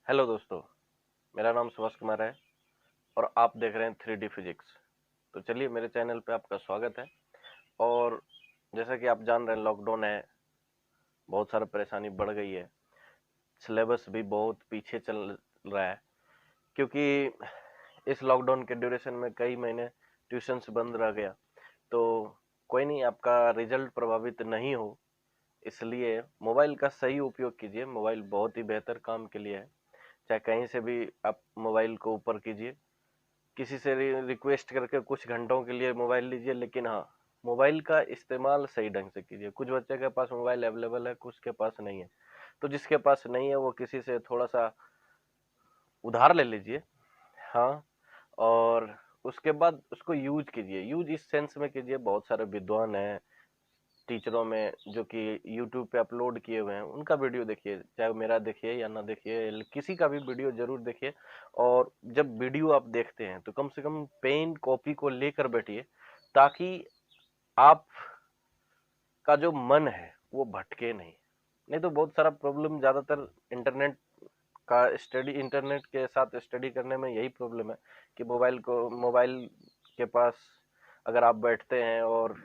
Hello दोस्तों, मेरा नाम सुभाष कुमार है और आप देख रहे हैं 3D फिजिक्स। तो चलिए, मेरे चैनल पे आपका स्वागत है। और जैसा कि आप जान रहे हैं, लॉकडाउन है, बहुत सारा परेशानी बढ़ गई है। सिलेबस भी बहुत पीछे चल रहा है, क्योंकि इस लॉकडाउन के ड्यूरेशन में कई महीने ट्यूशन्स बंद रह गया। तो कोई नहीं, आपका रिजल्ट प्रभावित नहीं हो, इसलिए मोबाइल का सही उपयोग कीजिए। मोबाइल बहुत ही बेहतर काम के लिए है। चाहे कहीं से भी आप मोबाइल को ऊपर कीजिए, किसी से रिक्वेस्ट करके कुछ घंटों के लिए मोबाइल लीजिए, लेकिन हाँ, मोबाइल का इस्तेमाल सही ढंग से कीजिए। कुछ बच्चे के पास मोबाइल अवेलेबल है, कुछ के पास नहीं है। तो जिसके पास नहीं है वो किसी से थोड़ा सा उधार ले लीजिए। हाँ, और उसके बाद उसको यूज कीजिए। यूज इस सेंस में कीजिए, बहुत सारे विद्वान हैं टीचरों में जो कि यूट्यूब पे अपलोड किए हुए हैं, उनका वीडियो देखिए। चाहे मेरा देखिए या ना देखिए, किसी का भी वीडियो जरूर देखिए। और जब वीडियो आप देखते हैं तो कम से कम पेन कॉपी को लेकर बैठिए, ताकि आप का जो मन है वो भटके नहीं। नहीं तो बहुत सारा प्रॉब्लम, ज्यादातर इंटरनेट के साथ स्टडी करने में यही प्रॉब्लम है कि मोबाइल के पास अगर आप बैठते हैं और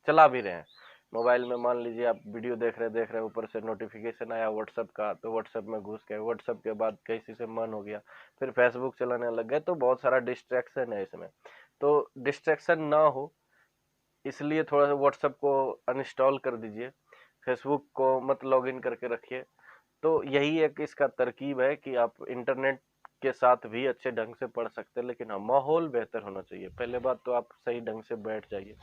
चला भी रहे हैं, मोबाइल में मान लीजिए आप वीडियो देख रहे हैं, ऊपर से नोटिफिकेशन आया व्हाट्सएप का, तो व्हाट्सएप में घुस गए। व्हाट्सएप के बाद किसी से मन हो गया, फिर फेसबुक चलाने लग गए। तो बहुत सारा डिस्ट्रैक्शन है इसमें। तो डिस्ट्रैक्शन ना हो, इसलिए थोड़ा सा व्हाट्सएप को अनइंस्टॉल कर दीजिए, फेसबुक को मत लॉग इन करके रखिए। तो यही एक इसका तरकीब है कि आप इंटरनेट के साथ भी अच्छे ढंग से पढ़ सकते हैं, लेकिन हाँ, माहौल बेहतर होना चाहिए। पहले बात तो आप सही ढंग से बैठ जाइए,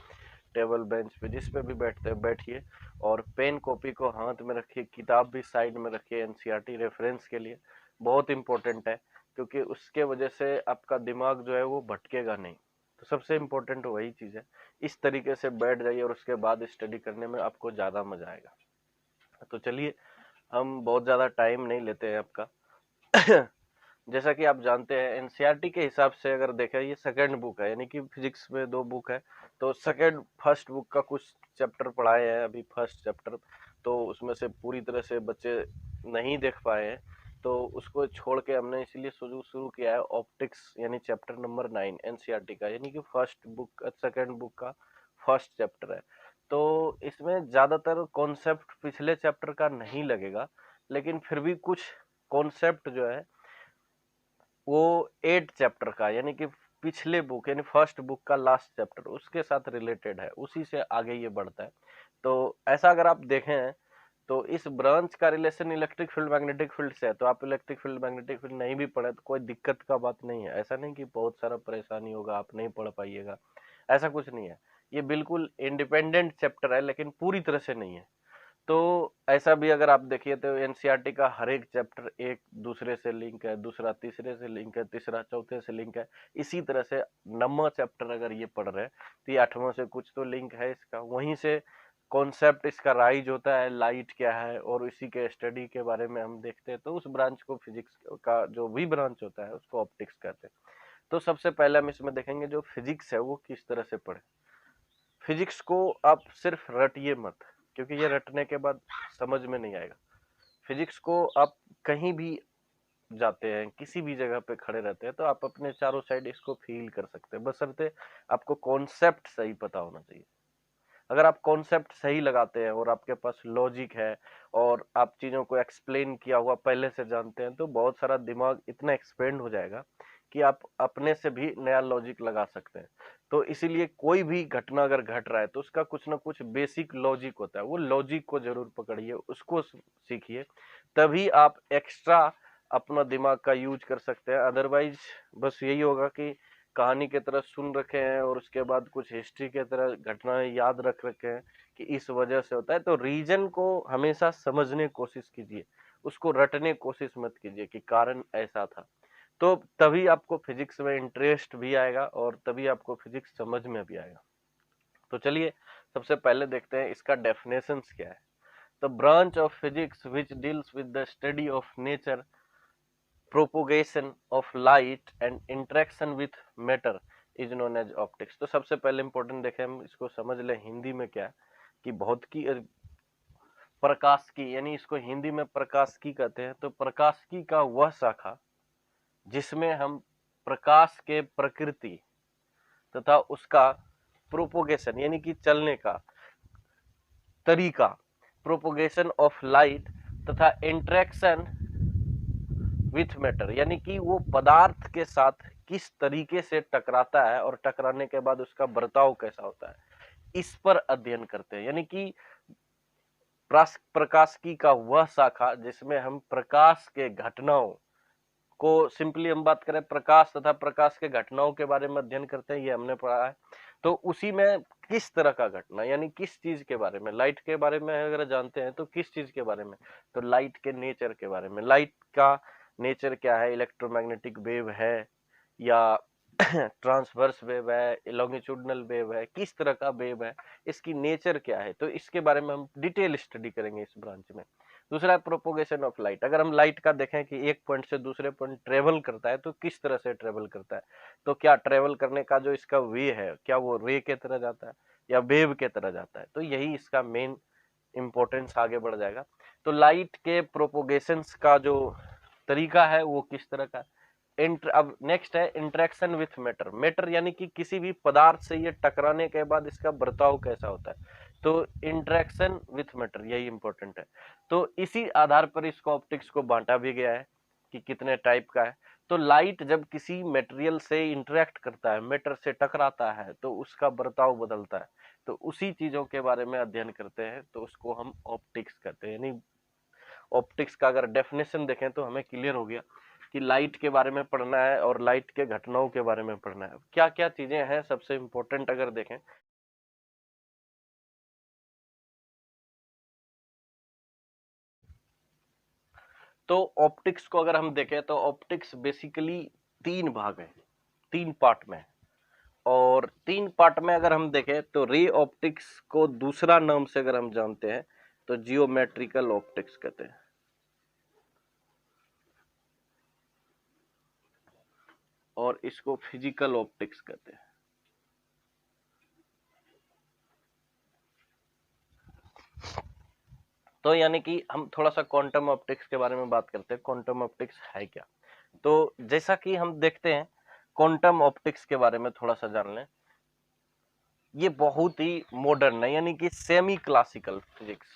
टेबल बेंच पे जिस पे भी बैठते हैं बैठिए, और पेन कॉपी को हाथ में रखिए, किताब भी साइड में रखिए एनसीईआरटी रेफरेंस के लिए। बहुत इंपॉर्टेंट है, क्योंकि उसके वजह से आपका दिमाग जो है वो भटकेगा नहीं। तो सबसे इम्पोर्टेंट वही चीज़ है। इस तरीके से बैठ जाइए और उसके बाद स्टडी करने में आपको ज़्यादा मजा आएगा। तो चलिए, हम बहुत ज़्यादा टाइम नहीं लेते हैं आपका। जैसा कि आप जानते हैं, एनसीईआरटी के हिसाब से अगर देखें, ये सेकंड बुक है, यानी कि फिजिक्स में दो बुक है। तो फर्स्ट बुक का कुछ चैप्टर पढ़ाए हैं अभी, फर्स्ट चैप्टर। तो उसमें से पूरी तरह से बच्चे नहीं देख पाए हैं, तो उसको छोड़ के हमने इसलिए शुरू शुरू किया है ऑप्टिक्स, यानी चैप्टर नंबर 9 एनसीईआरटी का, यानी कि सेकंड बुक का फर्स्ट चैप्टर है। तो इसमें ज्यादातर कॉन्सेप्ट पिछले चैप्टर का नहीं लगेगा, लेकिन फिर भी कुछ कॉन्सेप्ट जो है वो 8 चैप्टर का, यानी कि पिछले बुक यानी फर्स्ट बुक का लास्ट चैप्टर उसके साथ रिलेटेड है, उसी से आगे ये बढ़ता है। तो ऐसा अगर आप देखें, तो इस ब्रांच का relation electric field magnetic field से है। तो आप इलेक्ट्रिक फील्ड मैग्नेटिक फील्ड नहीं भी पढ़े तो कोई दिक्कत का बात नहीं है। ऐसा नहीं कि बहुत सारा परेशानी होगा, आप नहीं पढ़ पाइएगा, ऐसा कुछ नहीं है। ये बिल्कुल इंडिपेंडेंट चैप्टर है, लेकिन पूरी तरह से नहीं है। तो ऐसा भी अगर आप देखिए तो एनसीईआरटी का हर एक चैप्टर एक दूसरे से लिंक है, दूसरा तीसरे से लिंक है, तीसरा चौथे से लिंक है। इसी तरह से 9वां चैप्टर अगर ये पढ़ रहे हैं तो ये 8वां से कुछ तो लिंक है इसका। वहीं से कॉन्सेप्ट इसका राइज होता है, लाइट क्या है, और इसी के स्टडी के बारे में हम देखते हैं। तो उस ब्रांच को, फिजिक्स का जो भी ब्रांच होता है उसको ऑप्टिक्स कहते हैं। तो सबसे पहले हम इसमें देखेंगे जो फिजिक्स है वो किस तरह से पढ़े। फिजिक्स को आप सिर्फ रटिए मत, क्योंकि ये रटने के बाद समझ में नहीं आएगा। फिजिक्स को आप कहीं भी जाते हैं, किसी भी जगह पे खड़े रहते हैं, तो आप अपने चारों साइड इसको फील कर सकते हैं, बशर्ते आपको कॉन्सेप्ट सही पता होना चाहिए। अगर आप कॉन्सेप्ट सही लगाते हैं और आपके पास लॉजिक है, और आप चीजों को एक्सप्लेन किया हुआ पहले से जानते हैं, तो बहुत सारा दिमाग इतना एक्सपेंड हो जाएगा कि आप अपने से भी नया लॉजिक लगा सकते हैं। तो इसीलिए कोई भी घटना अगर घट रहा है तो उसका कुछ ना कुछ बेसिक लॉजिक होता है, वो लॉजिक को जरूर पकड़िए, उसको सीखिए, तभी आप एक्स्ट्रा अपना दिमाग का यूज कर सकते हैं। अदरवाइज बस यही होगा कि कहानी की तरह सुन रखे हैं और उसके बाद कुछ हिस्ट्री की तरह घटनाएं याद रख रखे हैं कि इस वजह से होता है। तो रीजन को हमेशा समझने की कोशिश कीजिए, उसको रटने की कोशिश मत कीजिए कि कारण ऐसा था। तो तभी आपको फिजिक्स में इंटरेस्ट भी आएगा और तभी आपको फिजिक्स समझ में भी आएगा। तो चलिए, सबसे पहले देखते हैं इसका डेफिनेशंस क्या है। The branch of physics which deals with the study of nature, propagation of light and interaction with matter is known as optics. तो सबसे पहले इंपॉर्टेंट देखें, हम इसको समझ लें हिंदी में क्या है कि प्रकाशिकी, यानी इसको हिंदी में प्रकाशिकी कहते हैं। तो प्रकाशिकी का वह शाखा जिसमें हम प्रकाश के प्रकृति तथा उसका प्रोपोगेशन यानी कि चलने का तरीका, प्रोपोगेशन ऑफ लाइट तथा इंटरेक्शन विथ मैटर, यानी कि वो पदार्थ के साथ किस तरीके से टकराता है और टकराने के बाद उसका बर्ताव कैसा होता है, इस पर अध्ययन करते हैं। यानी कि प्रकाशिकी का वह शाखा जिसमें हम प्रकाश के घटनाओं को, सिंपली हम बात करें प्रकाश तथा प्रकाश के घटनाओं के बारे में अध्ययन करते हैं, ये हमने पढ़ा है। तो उसी में किस तरह का घटना, यानी किस चीज के बारे में, लाइट के बारे में अगर जानते हैं तो किस चीज के बारे में, तो लाइट के नेचर के बारे में। लाइट का नेचर क्या है, इलेक्ट्रोमैग्नेटिक वेव है या ट्रांसवर्स वेव है, लॉन्गिट्यूडनल वेव है, किस तरह का वेव है, इसकी नेचर क्या है, तो इसके बारे में हम डिटेल स्टडी करेंगे इस ब्रांच में। दूसरा है प्रोपोगेशन ऑफ लाइट। अगर हम लाइट का देखें कि एक पॉइंट से दूसरे पॉइंट ट्रेवल करता है तो किस तरह से ट्रेवल करता है, तो क्या ट्रेवल करने का जो इसका वे है, क्या वो रे के तरह जाता है या वेव के तरह जाता है, तो यही इसका मेन इंपॉर्टेंस आगे बढ़ जाएगा। तो लाइट के प्रोपोगेशंस का जो तरीका है वो किस तरह का। अब नेक्स्ट है इंटरेक्शन विथ मैटर। मैटर यानी कि किसी भी पदार्थ से ये टकराने के बाद इसका बर्ताव कैसा होता है, तो इंटरेक्शन विथ मैटर, यही इंपॉर्टेंट है। तो इसी आधार पर इसको ऑप्टिक्स को बांटा भी गया है कि कितने टाइप का है। तो लाइट जब किसी मटेरियल से इंटरेक्ट करता है, मैटर से टकराता है, तो उसका बर्ताव बदलता है। तो उसी चीजों के बारे में अध्ययन करते हैं, तो उसको हम ऑप्टिक्स कहते हैं। यानी ऑप्टिक्स का अगर डेफिनेशन देखें तो हमें क्लियर हो गया कि लाइट के बारे में पढ़ना है और लाइट के घटनाओं के बारे में पढ़ना है। क्या क्या चीजें हैं सबसे इंपॉर्टेंट अगर देखें, तो ऑप्टिक्स को अगर हम देखें तो ऑप्टिक्स बेसिकली तीन भाग है, तीन पार्ट में। और तीन पार्ट में अगर हम देखें तो रे ऑप्टिक्स को दूसरा नाम से अगर हम जानते हैं तो जियोमेट्रिकल ऑप्टिक्स कहते हैं, और इसको फिजिकल ऑप्टिक्स कहते हैं। तो यानी कि हम थोड़ा सा क्वांटम ऑप्टिक्स के बारे में बात करते हैं। क्वांटम ऑप्टिक्स है क्या, तो जैसा कि हम देखते हैं क्वांटम ऑप्टिक्स के बारे में थोड़ा सा जान लें। ये बहुत ही मॉडर्न है, यानी कि सेमी क्लासिकल फिजिक्स,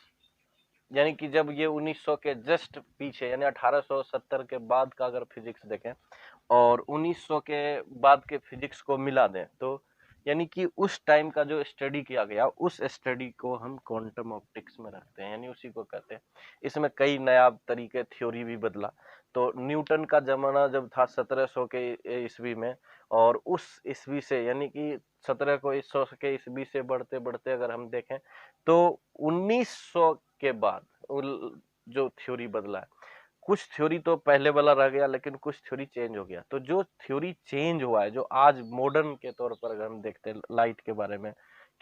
यानी कि जब ये 1900 के जस्ट पीछे यानी 1870 के बाद का अगर फिजिक्स देखें और 1900 के बाद के फिजिक्स को मिला दें, तो यानी कि उस टाइम का जो स्टडी किया गया उस स्टडी को हम क्वांटम ऑप्टिक्स में रखते हैं, यानी उसी को कहते हैं। इसमें कई नया तरीके थ्योरी भी बदला। तो न्यूटन का जमाना जब था 1700 के ईस्वी में, और उस ईस्वी से यानी कि 1700 के ईस्वी से बढ़ते बढ़ते अगर हम देखें तो 1900 के बाद जो थ्योरी बदला है, कुछ थ्योरी तो पहले वाला रह गया लेकिन कुछ थ्योरी चेंज हो गया। तो जो थ्योरी चेंज हुआ है, जो आज मॉडर्न के तौर पर अगर हम देखते हैं लाइट के बारे में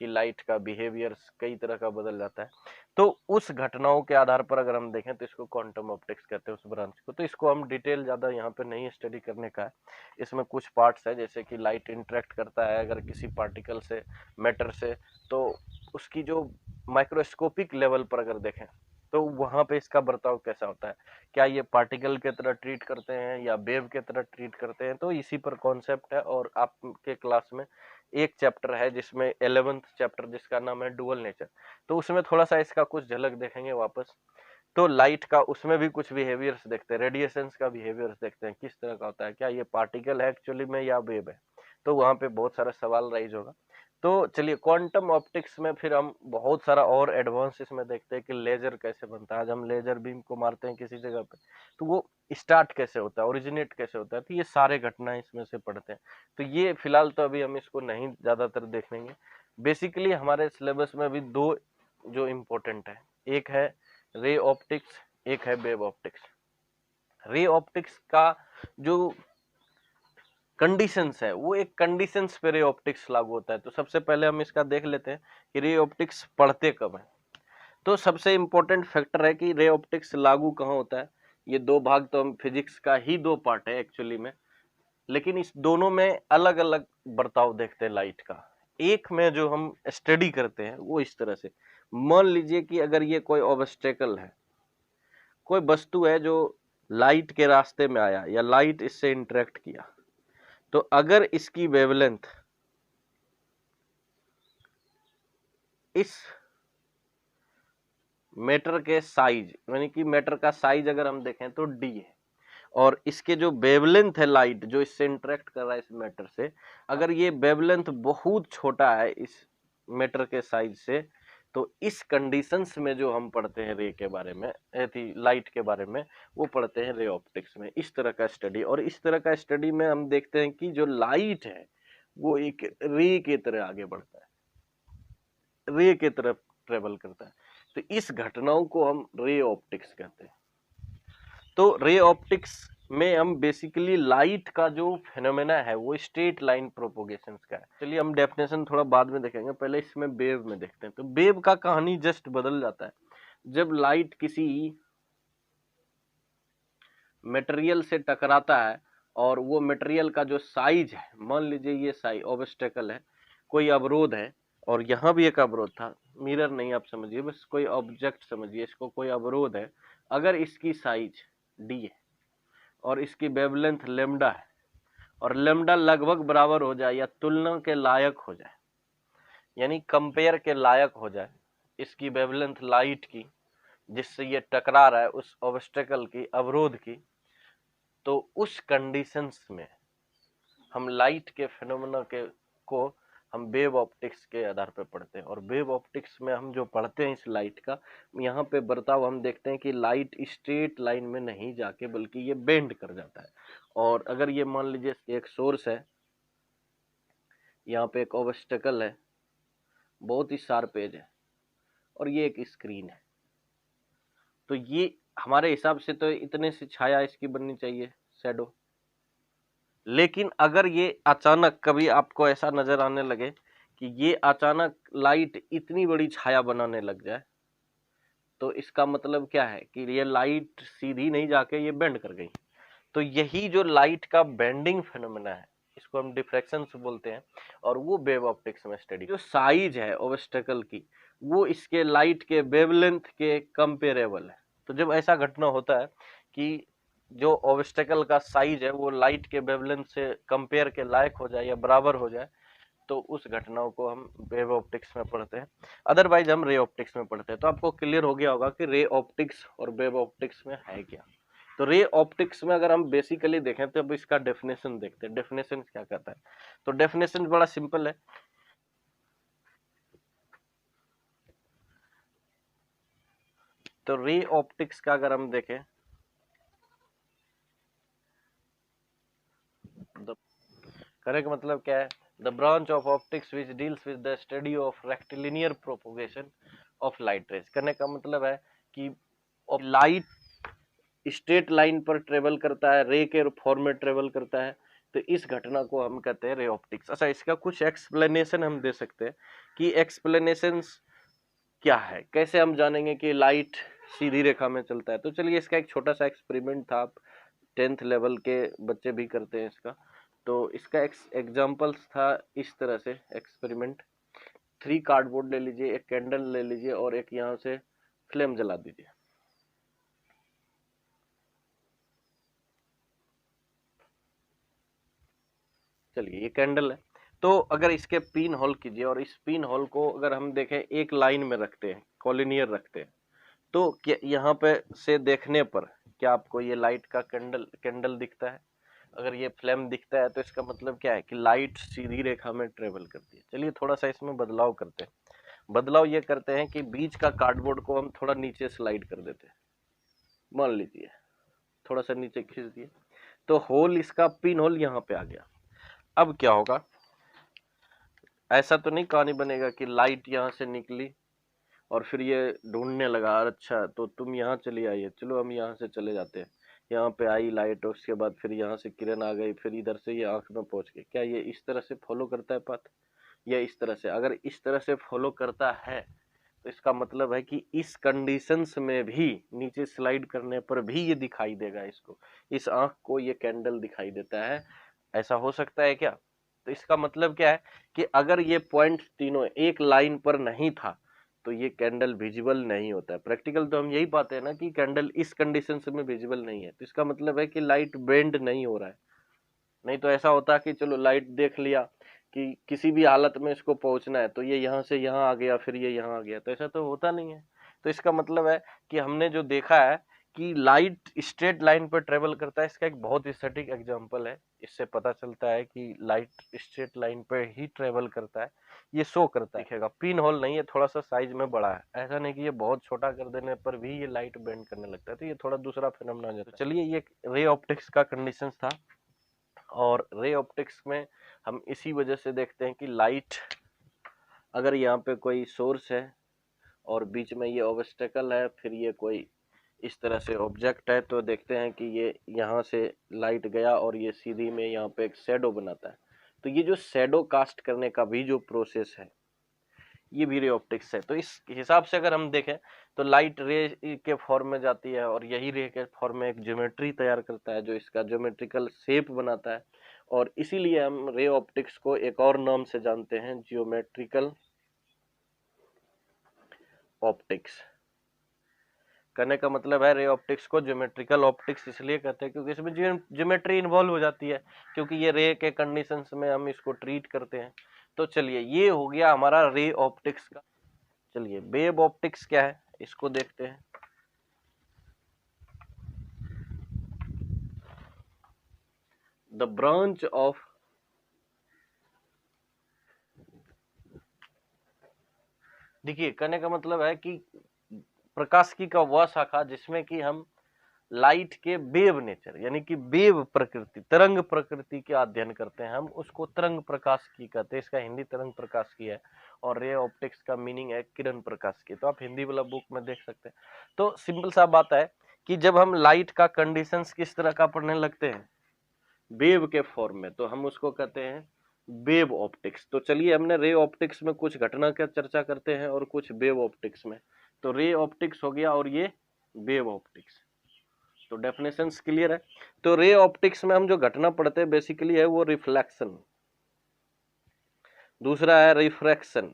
कि लाइट का बिहेवियर कई तरह का बदल जाता है, तो उस घटनाओं के आधार पर अगर हम देखें तो इसको क्वांटम ऑप्टिक्स कहते हैं उस ब्रांच को। तो इसको हम डिटेल ज्यादा यहाँ पे नहीं स्टडी करने का है। इसमें कुछ पार्ट्स है, जैसे कि लाइट इंटरेक्ट करता है अगर किसी पार्टिकल से, मैटर से, तो उसकी जो माइक्रोस्कोपिक लेवल पर अगर देखें तो वहां पे इसका बर्ताव कैसा होता है, क्या ये पार्टिकल के तरह ट्रीट करते हैं या वेव के तरह ट्रीट करते हैं, तो इसी पर कॉन्सेप्ट है। और आपके क्लास में एक चैप्टर है जिसमें 11th चैप्टर जिसका नाम है डुअल नेचर, तो उसमें थोड़ा सा इसका कुछ झलक देखेंगे वापस। तो लाइट का उसमें भी कुछ बिहेवियर्स देखते हैं, रेडिएशंस का बिहेवियर्स देखते हैं किस तरह का होता है, क्या ये पार्टिकल है एक्चुअली में या वेव है, तो वहां पे बहुत सारा सवाल राइज होगा। तो चलिए क्वांटम ऑप्टिक्स में फिर हम बहुत सारा और एडवांस इसमें देखते हैं कि लेजर कैसे बनता है। आज हम लेजर बीम को मारते हैं किसी जगह पे, तो वो स्टार्ट कैसे होता है, ओरिजिनेट कैसे होता है, तो ये सारे घटनाएं इसमें से पढ़ते हैं। तो ये फिलहाल तो अभी हम इसको नहीं ज्यादातर देखेंगे। बेसिकली हमारे सिलेबस में अभी दो जो इम्पोर्टेंट है, एक है रे ऑप्टिक्स, एक है वेव ऑप्टिक्स। रे ऑप्टिक्स का जो कंडीशंस है वो एक कंडीशंस पे रे ऑप्टिक्स लागू होता है। तो सबसे पहले हम इसका देख लेते हैं कि रे ऑप्टिक्स पढ़ते कब है। तो सबसे इंपॉर्टेंट फैक्टर है कि रे ऑप्टिक्स लागू कहाँ होता है। ये दो भाग तो हम फिजिक्स का ही दो पार्ट है एक्चुअली में, लेकिन इस दोनों में अलग अलग बर्ताव देखते हैं लाइट का। एक में जो हम स्टडी करते हैं वो इस तरह से, मान लीजिए कि अगर ये कोई ऑब्स्टेकल है, कोई वस्तु है जो लाइट के रास्ते में आया या लाइट इससे इंटरेक्ट किया, तो अगर इसकी वेवलेंथ इस मैटर के साइज, यानी कि मैटर का साइज अगर हम देखें तो d है, और इसके जो वेवलेंथ है लाइट जो इससे इंटरेक्ट कर रहा है इस मैटर से, अगर ये वेवलेंथ बहुत छोटा है इस मैटर के साइज से, तो इस कंडीशंस में जो हम पढ़ते हैं रे के बारे में, लाइट के बारे में, वो पढ़ते हैं रे ऑप्टिक्स में। इस तरह का स्टडी, और इस तरह का स्टडी में हम देखते हैं कि जो लाइट है वो एक रे की तरह आगे बढ़ता है, रे की तरफ ट्रेवल करता है। तो इस घटनाओं को हम रे ऑप्टिक्स कहते हैं। तो रे ऑप्टिक्स में हम बेसिकली लाइट का जो फेनोमेना है वो स्ट्रेट लाइन प्रोपोगेशन का है। चलिए हम डेफिनेशन थोड़ा बाद में देखेंगे, पहले इसमें वेव में देखते हैं। तो वेव का कहानी जस्ट बदल जाता है जब लाइट किसी मटेरियल से टकराता है, और वो मटेरियल का जो साइज है, मान लीजिए ये साइज ऑब्स्टेकल है, कोई अवरोध है, और यहाँ भी एक अवरोध था, मिरर नहीं आप समझिए, बस कोई ऑब्जेक्ट समझिए इसको, कोई अवरोध है, अगर इसकी साइज डी है और इसकी वेवलेंथ लेमडा है, और लेमडा लगभग बराबर हो जाए या तुलना के लायक हो जाए, यानी कंपेयर के लायक हो जाए इसकी वेवलेंथ लाइट की जिससे ये टकरा रहा है उस ऑब्स्टेकल की, अवरोध की, तो उस कंडीशंस में हम लाइट के फिनोमेना को हम वेव ऑप्टिक्स के आधार पर पढ़ते हैं। और वेव ऑप्टिक्स में हम जो पढ़ते हैं इस लाइट का, यहाँ पे बर्ताव हम देखते हैं कि लाइट स्ट्रेट लाइन में नहीं जाके बल्कि ये बेंड कर जाता है। और अगर ये मान लीजिए एक सोर्स है, यहाँ पे एक ऑब्स्टेकल है, बहुत ही शार्प एज है, और ये एक स्क्रीन है, तो ये हमारे हिसाब से तो इतने से छाया इसकी बननी चाहिए, शैडो। लेकिन अगर ये अचानक कभी आपको ऐसा नजर आने लगे कि ये अचानक लाइट इतनी बड़ी छाया बनाने लग जाए, तो इसका मतलब क्या है कि ये लाइट सीधी नहीं जाके ये बेंड कर गई। तो यही जो लाइट का बेंडिंग फिनोमेना है, इसको हम डिफ्रैक्शन बोलते हैं, और वो वेव ऑप्टिक्स में स्टडी। जो साइज है ऑब्स्टेकल की, वो इसके लाइट के वेवलेंथ के कंपेरेबल है। तो जब ऐसा घटना होता है कि जो ऑब्स्टेकल का साइज है वो लाइट के वेवलेंथ से कंपेयर के लायक हो जाए या बराबर हो जाए, तो उस घटनाओं को हम वेव ऑप्टिक्स में पढ़ते हैं। अदरवाइज हम रे ऑप्टिक्स में पढ़ते हैं। तो आपको क्लियर हो गया होगा कि रे ऑप्टिक्स और वेव ऑप्टिक्स में है क्या। तो रे ऑप्टिक्स में अगर हम बेसिकली देखें तो अब इसका डेफिनेशन देखते हैं, डेफिनेशन क्या कहता है। तो डेफिनेशन बड़ा सिंपल है। तो रे ऑप्टिक्स का अगर हम देखें, करेक्ट मतलब क्या है, the branch of optics which deals with the study of rectilinear propagation of light rays. करने का मतलब है कि लाइट स्ट्रेट लाइन पर ट्रेवल करता है, रे के फॉर्म में ट्रेवल करता है, तो इस घटना को हम कहते हैं रे ऑप्टिक्स। अच्छा, इसका कुछ एक्सप्लेनेशन हम दे सकते हैं कि एक्सप्लेनेशन क्या है, कैसे हम जानेंगे कि लाइट सीधी रेखा में चलता है। तो चलिए इसका एक छोटा सा एक्सपेरिमेंट था, आप 10th लेवल के बच्चे भी करते हैं इसका। तो इसका एग्जाम्पल्स था इस तरह से एक्सपेरिमेंट। 3 कार्डबोर्ड ले लीजिए, एक कैंडल ले लीजिए, और एक यहाँ से फ्लेम जला दीजिए। चलिए ये कैंडल है। तो अगर इसके पिन होल कीजिए, और इस पिन होल को अगर हम देखें एक लाइन में रखते हैं, कॉलिनियर रखते हैं, तो क्या यहाँ पे से देखने पर क्या आपको ये लाइट का कैंडल दिखता है? अगर ये फ्लेम दिखता है तो इसका मतलब क्या है कि लाइट सीधी रेखा में ट्रेवल करती है। चलिए थोड़ा सा इसमें बदलाव करते हैं। बदलाव ये करते हैं कि बीच का कार्डबोर्ड को हम थोड़ा नीचे स्लाइड कर देते हैं। मान लीजिए थोड़ा सा नीचे खींच दिए, तो होल, इसका पिन होल यहाँ पे आ गया। अब क्या होगा, ऐसा तो नहीं कहानी बनेगा कि लाइट यहाँ से निकली और फिर ये ढूंढने लगा, अच्छा तो तुम यहाँ चली आइए, चलो हम यहाँ से चले जाते हैं। यहाँ पे आई लाइट, और उसके बाद फिर यहाँ से किरण आ गई, फिर इधर से ये आंख में पहुंच गई। क्या ये इस तरह से फॉलो करता है पाथ, या इस तरह से? अगर इस तरह से फॉलो करता है तो इसका मतलब है कि इस कंडीशंस में भी नीचे स्लाइड करने पर भी ये दिखाई देगा, इसको, इस आंख को ये कैंडल दिखाई देता है। ऐसा हो सकता है क्या? तो इसका मतलब क्या है कि अगर ये पॉइंट तीनों एक लाइन पर नहीं था तो ये कैंडल विजिबल नहीं होता है। प्रैक्टिकल तो हम यही पाते हैं ना कि कैंडल इस कंडीशन में विजिबल नहीं है, तो इसका मतलब है कि लाइट बेंड नहीं हो रहा है। नहीं तो ऐसा होता कि चलो लाइट देख लिया कि किसी भी हालत में इसको पहुंचना है तो ये यहाँ से यहाँ आ गया, फिर ये यहाँ आ गया, तो ऐसा तो होता नहीं है। तो इसका मतलब है कि हमने जो देखा है कि लाइट स्ट्रेट लाइन पर ट्रेवल करता है, इसका एक बहुत ही सटीक एग्जांपल है। इससे पता चलता है कि लाइट स्ट्रेट लाइन पर ही ट्रेवल करता है, ये शो करता है। दिखेगा पिन होल नहीं है, थोड़ा सा साइज में बड़ा है, ऐसा नहीं कि ये बहुत छोटा कर देने पर भी ये लाइट बेंड करने लगता है, तो ये थोड़ा दूसरा फिनोमेना है। तो चलिए, ये रे ऑप्टिक्स का कंडीशन था, और रे ऑप्टिक्स में हम इसी वजह से देखते हैं कि लाइट, अगर यहाँ पे कोई सोर्स है और बीच में ये ऑब्स्टेकल है, फिर ये कोई इस तरह से ऑब्जेक्ट है, तो देखते हैं कि ये यहाँ से लाइट गया और ये सीधी में यहाँ पे एक शैडो बनाता है। तो ये जो शैडो कास्ट करने का भी जो प्रोसेस है, ये भी रे ऑप्टिक्स है। तो इस हिसाब से अगर हम देखें तो लाइट रे के फॉर्म में जाती है, और यही रे के फॉर्म में एक ज्योमेट्री तैयार करता है जो इसका ज्योमेट्रिकल शेप बनाता है, और इसीलिए हम रे ऑप्टिक्स को एक और नाम से जानते हैं, जियोमेट्रिकल ऑप्टिक्स। कहने का मतलब है रे ऑप्टिक्स को ज्योमेट्रिकल ऑप्टिक्स इसलिए कहते हैं क्योंकि इसमें ज्योमेट्री इन्वॉल्व हो जाती है, क्योंकि ये रे के कंडीशंस में हम इसको ट्रीट करते हैं। तो चलिए, ये हो गया हमारा रे ऑप्टिक्स का। चलिए, वेव ऑप्टिक्स क्या है इसको देखते हैं। द ब्रांच ऑफ देखिए, कहने का मतलब है कि प्रकाशिकी का वह शाखा जिसमें कि हम लाइट के वेव नेचर, यानी कि वेव प्रकृति, तरंग प्रकृति के अध्ययन करते हैं, हम उसको तरंग प्रकाशिकी कहते हैं। इसका हिंदी तरंग प्रकाशिकी है, और रे ऑप्टिक्स का मीनिंग है किरण प्रकाशिकी। तो आप हिंदी वाला बुक में देख सकते हैं। तो सिंपल सा बात है कि जब हम लाइट का कंडीशंस किस तरह का पढ़ने लगते हैं, वेव के फॉर्म में, तो हम उसको कहते हैं वेव ऑप्टिक्स। तो चलिए, हमने रे ऑप्टिक्स में कुछ घटना का चर्चा करते हैं और कुछ वेव ऑप्टिक्स में। तो रे ऑप्टिक्स हो गया और ये वेव ऑप्टिक्स। तो डेफिनेशंस क्लियर है। तो रे ऑप्टिक्स में हम जो घटना पढ़ते हैं बेसिकली है वो रिफ्लेक्शन, दूसरा है रिफ्रैक्शन।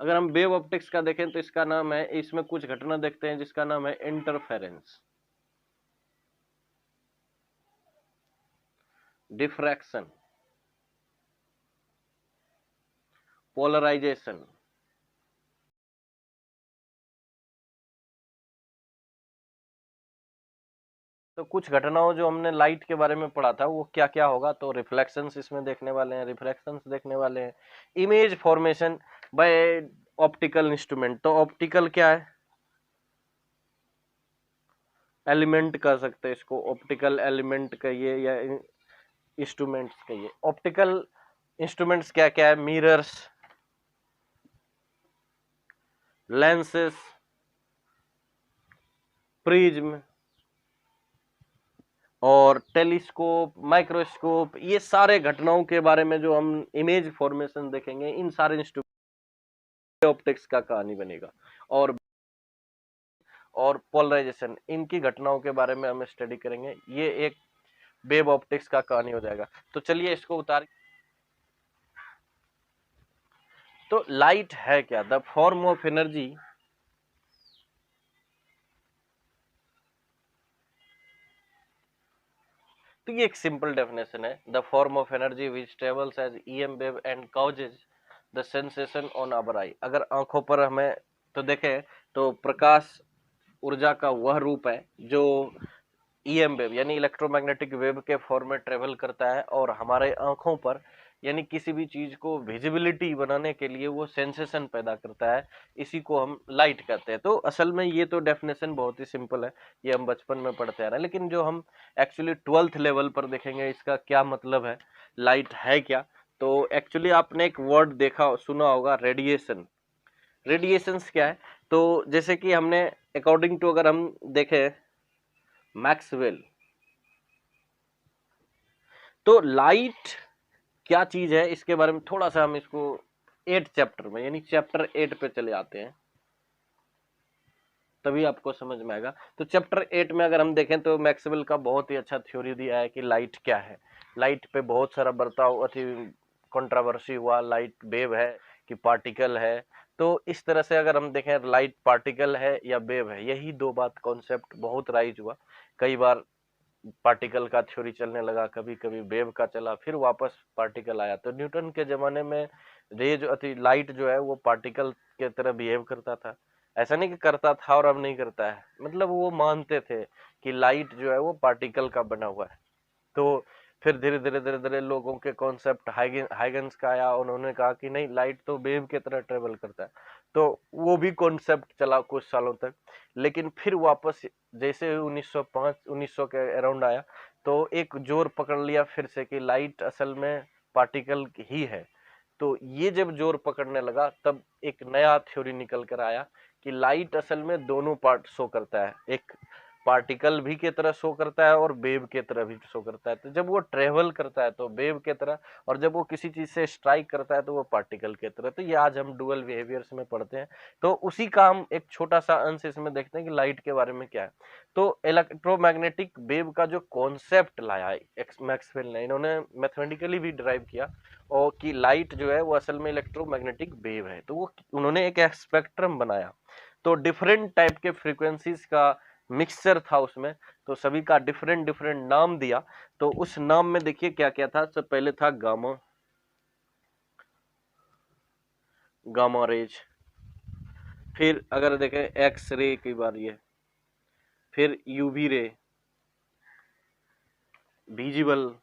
अगर हम वेव ऑप्टिक्स का देखें तो इसका नाम है, इसमें कुछ घटना देखते हैं जिसका नाम है इंटरफेरेंस, डिफ्रैक्शन, पोलराइजेशन। तो कुछ घटनाओं जो हमने लाइट के बारे में पढ़ा था वो क्या क्या होगा, तो रिफ्लेक्शंस इसमें देखने वाले हैं, रिफ्रैक्शंस देखने वाले हैं, image formation by optical instrument. तो ऑप्टिकल क्या है, एलिमेंट कह सकते हैं इसको, ऑप्टिकल एलिमेंट कहिए या इंस्ट्रूमेंट्स कहिए। ऑप्टिकल इंस्ट्रूमेंट्स क्या क्या है, मिरर्स, लेंसेस, प्रिज्म और टेलीस्कोप, माइक्रोस्कोप, ये सारे घटनाओं के बारे में जो हम इमेज फॉर्मेशन देखेंगे, इन सारे इंस्ट्रूमेंट ऑप्टिक्स का कहानी बनेगा। और पोलराइजेशन, इनकी घटनाओं के बारे में हम स्टडी करेंगे, ये एक वेव ऑप्टिक्स का कहानी हो जाएगा। तो चलिए इसको उतार। तो लाइट है क्या, द फॉर्म ऑफ एनर्जी तो ये एक सिंपल डेफिनेशन है, the form of energy which travels as EM wave and causes the sensation on our eye. अगर आंखों पर हमें तो देखें तो प्रकाश ऊर्जा का वह रूप है जो ईएम वेव यानी इलेक्ट्रोमैग्नेटिक वेव के फॉर्म में ट्रेवल करता है, और हमारे आंखों पर यानी किसी भी चीज को विजिबिलिटी बनाने के लिए वो सेंसेशन पैदा करता है, इसी को हम लाइट कहते हैं। तो असल में ये तो डेफिनेशन बहुत ही सिंपल है, ये हम बचपन में पढ़ते आ रहे हैं, लेकिन जो हम एक्चुअली 12th लेवल पर देखेंगे इसका क्या मतलब है, लाइट है क्या। तो एक्चुअली आपने एक वर्ड देखा सुना होगा, रेडिएशन। रेडिएशंस क्या है, तो जैसे कि हमने अकॉर्डिंग टू अगर हम देखें मैक्सवेल, तो लाइट क्या चीज है इसके बारे में थोड़ा सा हम इसको 8 चैप्टर में यानी चैप्टर 8 पे चले आते हैं, तभी आपको समझ में आएगा। तो चैप्टर 8 में अगर हम देखें तो मैक्सवेल का बहुत ही अच्छा थ्योरी दिया है कि लाइट क्या है। लाइट पे बहुत सारा बर्ताव कंट्रोवर्सी हुआ, लाइट वेव है कि पार्टिकल है। तो इस तरह से अगर हम देखें लाइट पार्टिकल है या वेव है, यही दो बात कॉन्सेप्ट बहुत राइज हुआ। कई बार पार्टिकल का थ्योरी चलने लगा, कभी कभी वेव का चला, फिर वापस पार्टिकल आया। तो न्यूटन के जमाने में रे जो अति लाइट जो है वो पार्टिकल के तरह बिहेव करता था। ऐसा नहीं कि करता था और अब नहीं करता है, मतलब वो मानते थे कि लाइट जो है वो पार्टिकल का बना हुआ है। तो फिर धीरे धीरे धीरे धीरे लोगों के कॉन्सेप्ट हाइगन्स का आया, उन्होंने कहा कि नहीं, लाइट तो वेव की तरह ट्रेवल करता है। तो वो भी कॉन्सेप्ट चला कुछ सालों तक, लेकिन फिर वापस जैसे 1905 1900 के अराउंड आया तो एक जोर पकड़ लिया फिर से कि लाइट असल में पार्टिकल ही है। तो ये जब जोर पकड़ने लगा तब एक नया थ्योरी निकल कर आया कि लाइट असल में दोनों पार्ट शो करता है, एक पार्टिकल भी के तरह शो करता है और वेव के तरह भी शो करता है। तो जब वो ट्रेवल करता है तो वेव के तरह, और जब वो किसी चीज से स्ट्राइक करता है तो वो पार्टिकल के तरह। तो ये आज हम डुअल बिहेवियर्स में पढ़ते हैं। तो उसी का हम एक छोटा सा अंश इसमें देखते हैं कि लाइट के बारे में क्या है। तो इलेक्ट्रोमैग्नेटिक वेव का जो कॉन्सेप्ट लाया है मैक्सवेल ने, इन्होंने मैथमेटिकली भी डिराइव किया, और कि लाइट जो है वो असल में इलेक्ट्रोमैग्नेटिक वेव है। तो वो उन्होंने एक स्पेक्ट्रम बनाया, तो डिफरेंट टाइप के फ्रीक्वेंसीज का मिक्सचर था उसमें, तो सभी का डिफरेंट डिफरेंट नाम दिया। तो उस नाम में देखिए क्या क्या था। सबसे पहले था गामा, गामा रेज। फिर अगर देखें एक्स रे की बार ये, फिर यूवी रे, विजिबल,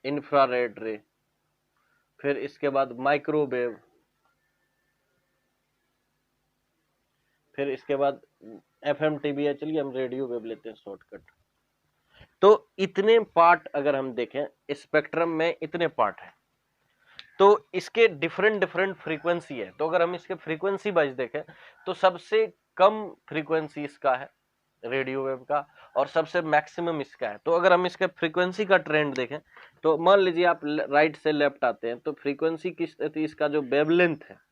इंफ्रारेड रे, फिर इसके बाद माइक्रोवेव, फिर इसके बाद एफएमटीबी है, चलिए हम रेडियो वेव लेते हैं शॉर्टकट। तो इतने पार्ट अगर हम देखें स्पेक्ट्रम में, इतने पार्ट है, तो इसके डिफरेंट डिफरेंट फ्रीक्वेंसी है। तो अगर हम इसके फ्रीक्वेंसी वाइज देखें तो सबसे कम फ्रीक्वेंसी इसका है रेडियो वेव का, और सबसे मैक्सिमम इसका है। तो अगर हम इसके फ्रीक्वेंसी का ट्रेंड देखें तो मान लीजिए आप राइट से लेफ्ट आते हैं, तो फ्रीक्वेंसी किस, इसका जो वेवलेंथ है,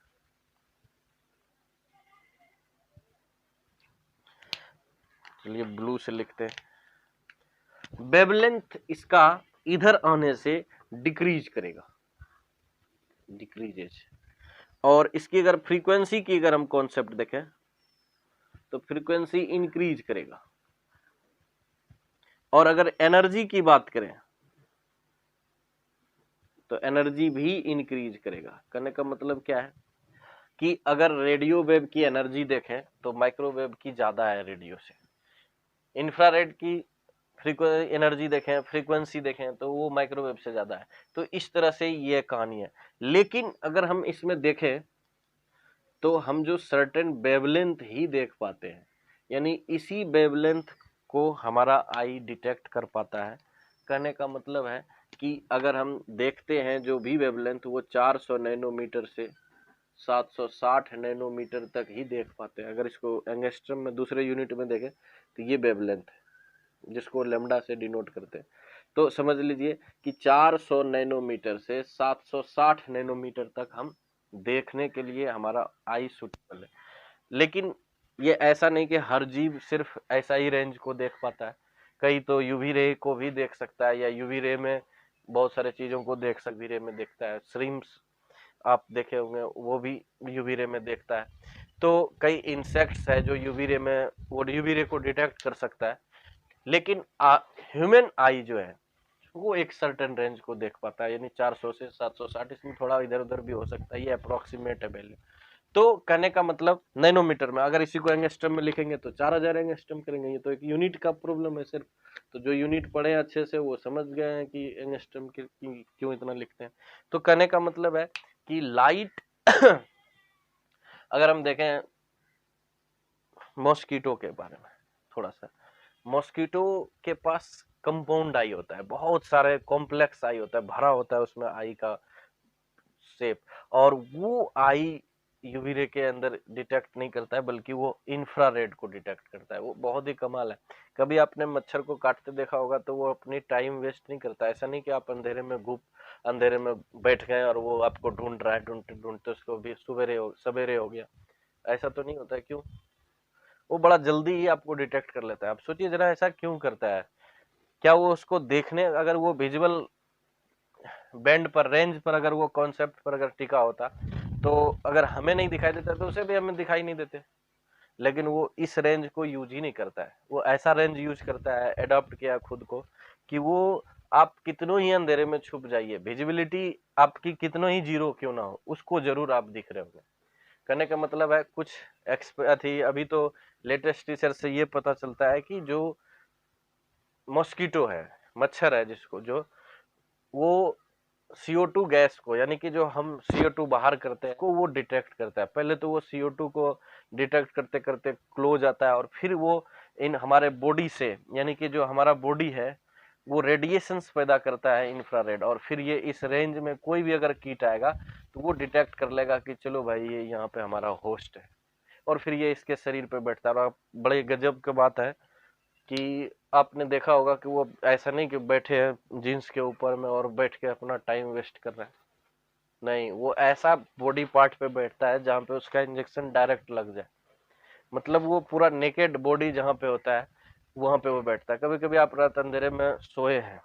चलिए ब्लू से लिखते हैं, वेवलेंथ इसका इधर आने से डिक्रीज करेगा, डिक्रीजेज। और इसकी अगर फ्रीक्वेंसी की अगर हम कॉन्सेप्ट देखें तो फ्रीक्वेंसी इंक्रीज करेगा। और अगर एनर्जी की बात करें तो एनर्जी भी इंक्रीज करेगा। करने का मतलब क्या है कि अगर रेडियो वेव की एनर्जी देखें तो माइक्रोवेव की ज्यादा है रेडियो से। इंफ्रारेड की एनर्जी देखें, फ्रीक्वेंसी देखें तो वो माइक्रोवेव से ज्यादा है। तो इस तरह से ये कहानी है। लेकिन अगर हम इसमें देखें तो हम जो सर्टेन वेवलेंथ ही देख पाते हैं, यानी इसी वेवलेंथ को हमारा आई डिटेक्ट कर पाता है। कहने का मतलब है कि अगर हम देखते हैं जो भी वेवलेंथ, वो 400 नैनोमीटर से 760 नैनोमीटर तक ही देख पाते हैं। अगर इसको एंगस्ट्रम में दूसरे यूनिट में देखें तो ये वेवलेंथ है जिसको लेमडा से डिनोट करते हैं। तो समझ लीजिए कि 400 नैनोमीटर से 760 नैनोमीटर तक हम देखने के लिए हमारा आई सुटेबल है। लेकिन ये ऐसा नहीं कि हर जीव सिर्फ ऐसा ही रेंज को देख पाता है। कई तो यूवी रे को भी देख सकता है, या यूवी रे में बहुत सारे चीजों को देख सकता, यूवी रे में देखता है। श्रिम्प्स आप देखे होंगे, वो भी यूवी रे में देखता है। तो कई इंसेक्ट्स है जो यूवी रे में, वो यूवी रे को डिटेक्ट कर सकता है। लेकिन ह्यूमन आई जो है वो एक सर्टेन रेंज को देख पाता है, यानी 400 से 760। इसमें थोड़ा इधर उधर भी हो सकता है, ये अप्रोक्सीमेट है वैल्यू। तो कहने का मतलब नैनोमीटर में, अगर इसी को एंगस्ट्रम में लिखेंगे तो 4000 एंगस्ट्रम करेंगे। ये तो एक यूनिट का प्रॉब्लम है सिर्फ। तो जो यूनिट पढ़े अच्छे से वो समझ गए हैं कि एंगस्ट्रम क्यों इतना लिखते हैं। तो कहने का मतलब है कि लाइट अगर हम देखें मॉस्किटो के बारे में थोड़ा सा, मॉस्किटो के पास कंपाउंड आई होता है, बहुत सारे कॉम्प्लेक्स आई होता है, भरा होता है उसमें आई का शेप। और वो आई यूवी रे के अंदर डिटेक्ट नहीं करता है, बल्कि वो इंफ्रारेड को डिटेक्ट करता है। वो बहुत ही कमाल है। कभी आपने मच्छर को काटते देखा होगा तो वो अपनी टाइम वेस्ट नहीं करता। ऐसा नहीं कि आप अंधेरे में अंधेरे में बैठ गए और वो आपको ढूंढ रहा है, ढूंढते ढूंढते उसको भी सवेरे हो गया, ऐसा तो नहीं होता है। क्यों? वो बड़ा जल्दी ही आपको डिटेक्ट कर लेता है। आप सोचिए जरा ऐसा क्यों करता है। क्या वो उसको देखने, अगर वो विजुअल बैंड पर, रेंज पर, अगर वो कॉन्सेप्ट पर अगर टिका होता तो अगर हमें नहीं दिखाई देता तो उसे भी हमें दिखाई नहीं देते। लेकिन वो इस रेंज को यूज ही नहीं करता है, वो ऐसा रेंज यूज करता है, एडॉप्ट किया खुद को कि वो आप कितनों ही अंधेरे में छुप जाइए, विजिबिलिटी आपकी कितनों ही जीरो क्यों ना हो, उसको जरूर आप दिख रहे होंगे। कहने का मतलब है कुछ अभी तो लेटेस्ट रिसर्च से ये पता चलता है कि जो मॉस्किटो है, मच्छर है, जिसको जो वो CO2 गैस को, यानी कि जो हम CO2 बाहर करते हैं को वो डिटेक्ट करता है। पहले तो वो CO2 को डिटेक्ट करते करते क्लोज आता है और फिर वो इन हमारे बॉडी से, यानी कि जो हमारा बॉडी है वो रेडिएशंस पैदा करता है इंफ्रारेड, और फिर ये इस रेंज में कोई भी अगर कीट आएगा तो वो डिटेक्ट कर लेगा कि चलो भाई ये यहाँ पे हमारा होस्ट है, और फिर ये इसके शरीर पे बैठता है। और बड़े गजब की बात है कि आपने देखा होगा कि वो ऐसा नहीं कि बैठे हैं जींस के ऊपर में और बैठ के अपना टाइम वेस्ट कर रहे हैं, नहीं, वो ऐसा बॉडी पार्ट पे बैठता है जहाँ पे उसका इंजेक्शन डायरेक्ट लग जाए, मतलब वो पूरा नेकेड बॉडी जहाँ पे होता है वहां पे वो बैठता है। कभी कभी आप रात अंधेरे में सोए हैं,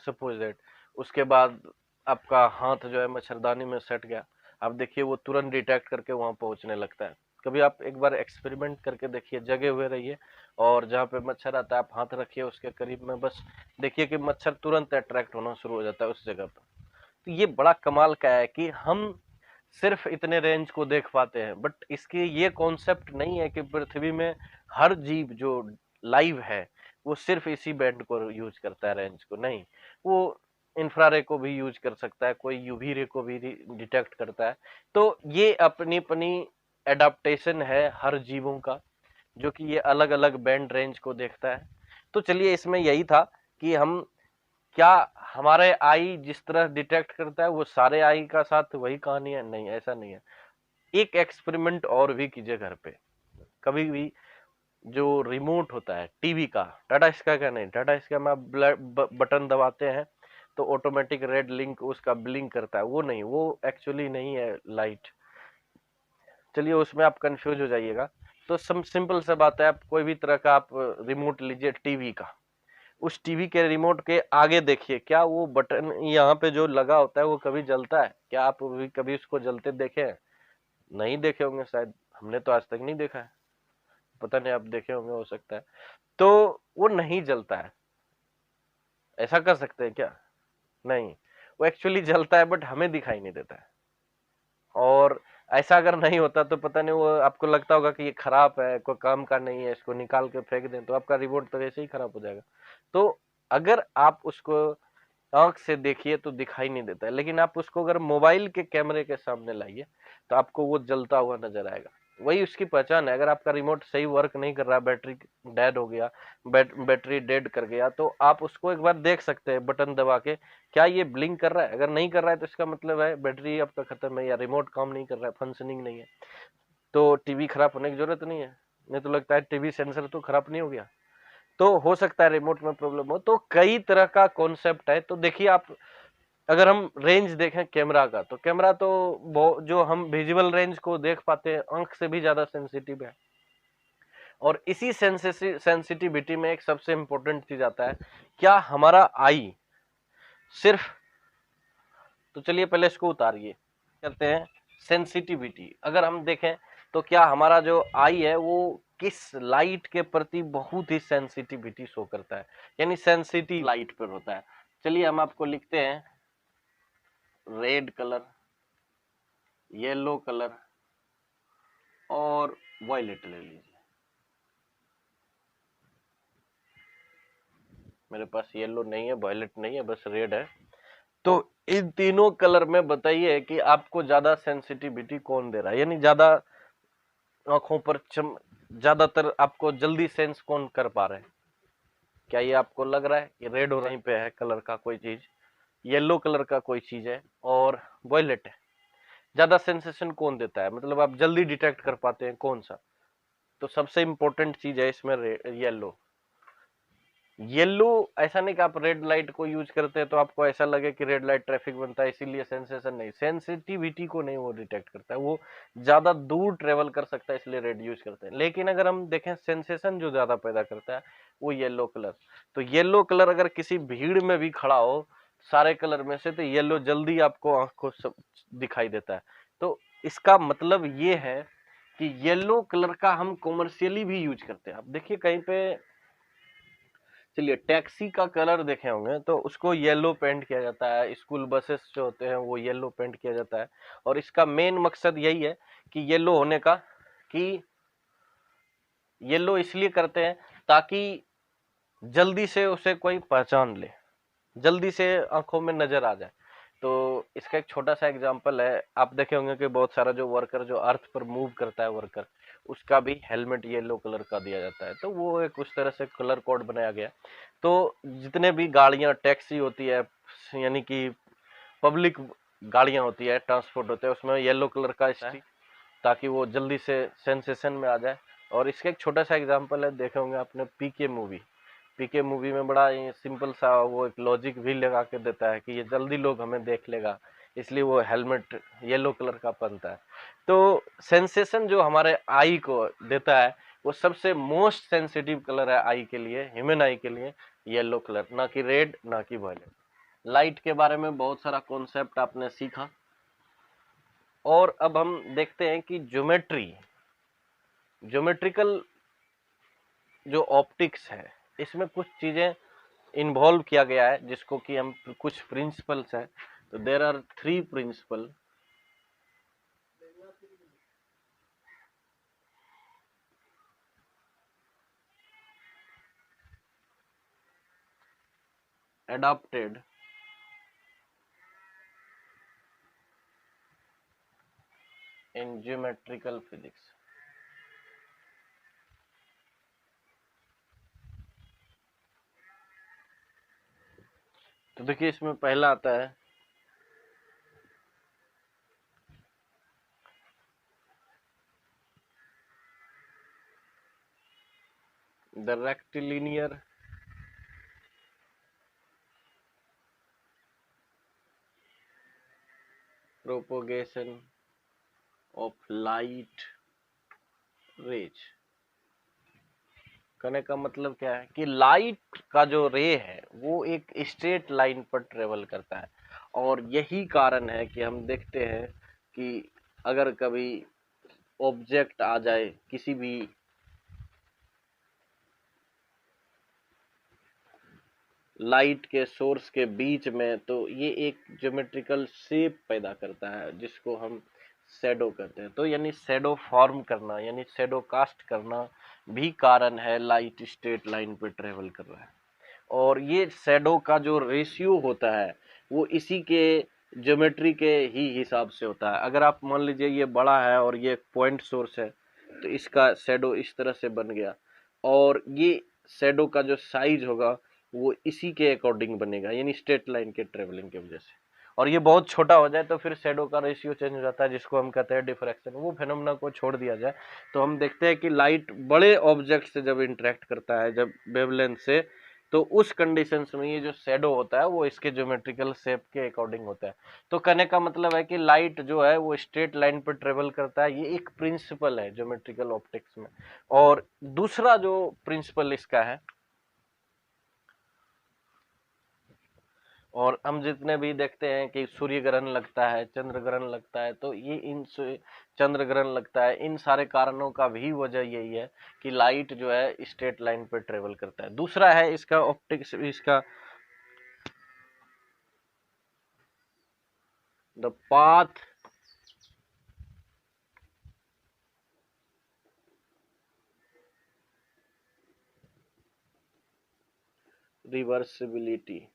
सपोज दैट, उसके बाद आपका हाथ जो है मच्छरदानी में सट गया, आप देखिए वो तुरंत डिटेक्ट करके वहां पहुंचने लगता है। कभी आप एक बार एक्सपेरिमेंट करके देखिए, जगे हुए रहिए और जहाँ पे मच्छर आता है आप हाथ रखिए उसके करीब में, बस देखिए कि मच्छर तुरंत अट्रैक्ट होना शुरू हो जाता है उस जगह पर। तो ये बड़ा कमाल का है कि हम सिर्फ इतने रेंज को देख पाते हैं, बट इसके ये कॉन्सेप्ट नहीं है कि पृथ्वी में हर जीव जो लाइव है वो सिर्फ इसी बैंड को यूज करता है, रेंज को नहीं, वो इंफ्रारे को भी यूज कर सकता है, कोई यूवी रे को भी डिटेक्ट करता है। तो ये अपनी अपनी एडाप्टेशन है हर जीवों का, जो कि ये अलग अलग बैंड रेंज को देखता है। तो चलिए इसमें यही था कि हम क्या हमारे आई जिस तरह डिटेक्ट करता है वो सारे आई का साथ वही कहानी है, नहीं, ऐसा नहीं है। एक एक्सपेरिमेंट और भी कीजिए घर पे, कभी भी जो रिमोट होता है टीवी का, टाटा स्काई का नहीं, टाटा स्काई में आप बटन दबाते हैं तो ऑटोमेटिक रेड लिंक उसका ब्लिंक करता है, वो नहीं, वो एक्चुअली नहीं है लाइट। चलिए उसमें आप कंफ्यूज हो जाइएगा। तो सिंपल सा बात है, आप कोई भी तरह का आप रिमोट लीजिए टीवी का, उस टीवी के रिमोट के आगे देखिए, क्या वो बटन यहाँ पे जो लगा होता है वो कभी जलता है? क्या आप भी कभी उसको जलते देखे हैं? नहीं देखे होंगे शायद, हमने तो आज तक नहीं देखा है, पता नहीं आप देखे होंगे, हो सकता है। तो वो नहीं जलता है, ऐसा कर सकते हैं क्या? नहीं, वो एक्चुअली जलता है बट हमें दिखाई नहीं देता है। और ऐसा अगर नहीं होता तो पता नहीं, वो आपको लगता होगा कि ये खराब है, कोई काम का नहीं है, इसको निकाल के फेंक दें, तो आपका रिमोट तो ऐसे ही खराब हो जाएगा। तो अगर आप उसको आंख से देखिए तो दिखाई नहीं देता है, लेकिन आप उसको अगर मोबाइल के कैमरे के सामने लाइए तो आपको वो जलता हुआ नजर आएगा। वही उसकी पहचान है। अगर आपका रिमोट सही वर्क नहीं कर रहा, बैटरी डेड हो गया, बैटरी डेड कर गया, तो आप उसको एक बार देख सकते हैं बटन दबा के, क्या ये ब्लिंक कर रहा है? अगर नहीं कर रहा है तो इसका मतलब है बैटरी आपका खत्म है या रिमोट काम नहीं कर रहा है, फंक्शनिंग नहीं है। तो टीवी खराब होने की जरूरत नहीं है, नहीं तो लगता है टीवी सेंसर तो खराब नहीं हो गया, तो हो सकता है रिमोट में प्रॉब्लम हो। तो कई तरह का कॉन्सेप्ट है। तो देखिए आप, अगर हम रेंज देखें कैमरा का, तो कैमरा तो जो हम विजुअल रेंज को देख पाते हैं आंख से भी ज्यादा सेंसिटिव है। और इसी सेंसिटिविटी में एक सबसे इंपॉर्टेंट चीज आता है, क्या हमारा आई सिर्फ, तो चलिए पहले इसको उतारिए, करते हैं सेंसिटिविटी। अगर हम देखें तो क्या हमारा जो आई है वो किस लाइट के प्रति बहुत ही सेंसिटिविटी शो करता है, यानी सेंसिटिव लाइट पर होता है। चलिए हम आपको लिखते हैं रेड कलर, येलो कलर और वायलेट ले लीजिए। मेरे पास येलो नहीं है, वायलेट नहीं है, बस रेड है। तो इन तीनों कलर में बताइए कि आपको ज्यादा सेंसिटिविटी कौन दे रहा है, यानी ज्यादा आंखों पर ज्यादातर आपको जल्दी सेंस कौन कर पा रहे हैं? क्या ये आपको लग रहा है ये रेड हो रही पे है कलर का कोई चीज, येलो कलर का कोई चीज है, और वायलेट है? ज्यादा सेंसेशन कौन देता है, मतलब आप जल्दी डिटेक्ट कर पाते हैं कौन सा? तो सबसे इंपॉर्टेंट चीज है इसमें येलो। येलो, ऐसा नहीं कि आप रेड लाइट को यूज करते हैं तो आपको ऐसा लगे कि रेड लाइट ट्रैफिक बनता है इसीलिए सेंसेशन, नहीं, सेंसिटिविटी को नहीं वो डिटेक्ट करता है, वो ज्यादा दूर ट्रेवल कर सकता है इसलिए रेड यूज करते हैं। लेकिन अगर हम देखें सेंसेशन जो ज्यादा पैदा करता है वो येलो कलर। तो येलो कलर अगर किसी भीड़ में भी खड़ा हो, सारे कलर में से तो येलो जल्दी आपको आंख को सब दिखाई देता है। तो इसका मतलब ये है कि येलो कलर का हम कॉमर्शियली भी यूज करते हैं। आप देखिए कहीं पे, चलिए टैक्सी का कलर देखे होंगे तो उसको येलो पेंट किया जाता है, स्कूल बसेस जो होते हैं वो येलो पेंट किया जाता है। और इसका मेन मकसद यही है कि येलो होने का, कि येलो इसलिए करते हैं ताकि जल्दी से उसे कोई पहचान ले, जल्दी से आंखों में नजर आ जाए। तो इसका एक छोटा सा एग्जांपल है, आप देखे होंगे कि बहुत सारा जो वर्कर जो अर्थ पर मूव करता है वर्कर, उसका भी हेलमेट येलो कलर का दिया जाता है। तो वो एक उस तरह से कलर कोड बनाया गया। तो जितने भी गाड़ियां टैक्सी होती है, यानी कि पब्लिक गाड़ियां होती है, ट्रांसपोर्ट होते हैं, उसमें येलो कलर का है ताकि वो जल्दी से सेंसेशन में आ जाए। और इसका एक छोटा सा एग्जांपल है, देखे होंगे आपने पीके मूवी, पीके मूवी में बड़ा सिंपल सा वो एक लॉजिक भी लगा के देता है कि ये जल्दी लोग हमें देख लेगा, इसलिए वो हेलमेट येलो कलर का पहनता है। तो सेंसेशन जो हमारे आई को देता है वो सबसे मोस्ट सेंसिटिव कलर है आई के लिए, ह्यूमन आई के लिए येलो कलर, ना कि रेड ना कि वायलेट। लाइट के बारे में बहुत सारा कॉन्सेप्ट आपने सीखा। और अब हम देखते हैं कि ज्योमेट्रिकल जो ऑप्टिक्स है इसमें कुछ चीजें इन्वॉल्व किया गया है, जिसको कि हम कुछ प्रिंसिपल्स है। तो there are 3 principle. adopted in geometrical physics। तो देखिए इसमें पहला आता है the rectilinear propagation of light rays. कहने का मतलब क्या है कि लाइट का जो रे है वो एक स्ट्रेट लाइन पर ट्रेवल करता है। और यही कारण है कि हम देखते हैं कि अगर कभी ऑब्जेक्ट आ जाए किसी भी लाइट के सोर्स के बीच में, तो ये एक ज्योमेट्रिकल शेप पैदा करता है जिसको हम शैडो कहते हैं। तो यानी शैडो फॉर्म करना, यानी शैडो कास्ट करना भी कारण है लाइट स्ट्रेट लाइन पे ट्रेवल कर रहा है। और ये शैडो का जो रेशियो होता है वो इसी के ज्योमेट्री के ही हिसाब से होता है। अगर आप मान लीजिए ये बड़ा है और ये पॉइंट सोर्स है तो इसका शैडो इस तरह से बन गया, और ये शैडो का जो साइज होगा वो इसी के अकॉर्डिंग बनेगा, यानी स्ट्रेट लाइन के ट्रेवलिंग की वजह से। और ये बहुत छोटा हो जाए तो फिर शैडो का रेशियो चेंज हो जाता है, जिसको हम कहते हैं डिफ्रैक्शन। वो फेनोमेना को छोड़ दिया जाए तो हम देखते हैं कि लाइट बड़े ऑब्जेक्ट से जब इंटरेक्ट करता है, जब वेवलेंथ से, तो उस कंडीशंस में ये जो शैडो होता है वो इसके ज्योमेट्रिकल शेप के अकॉर्डिंग होता है। तो कहने का मतलब है कि लाइट जो है वो स्ट्रेट लाइन पर ट्रेवल करता है, ये एक प्रिंसिपल है ज्योमेट्रिकल ऑप्टिक्स में। और दूसरा जो प्रिंसिपल इसका है, और हम जितने भी देखते हैं कि सूर्य ग्रहण लगता है, चंद्र ग्रहण लगता है, तो ये चंद्र ग्रहण लगता है, इन सारे कारणों का भी वजह यही है कि लाइट जो है स्ट्रेट लाइन पे ट्रेवल करता है। दूसरा है इसका ऑप्टिक्स, इसका द पाथ रिवर्सिबिलिटी।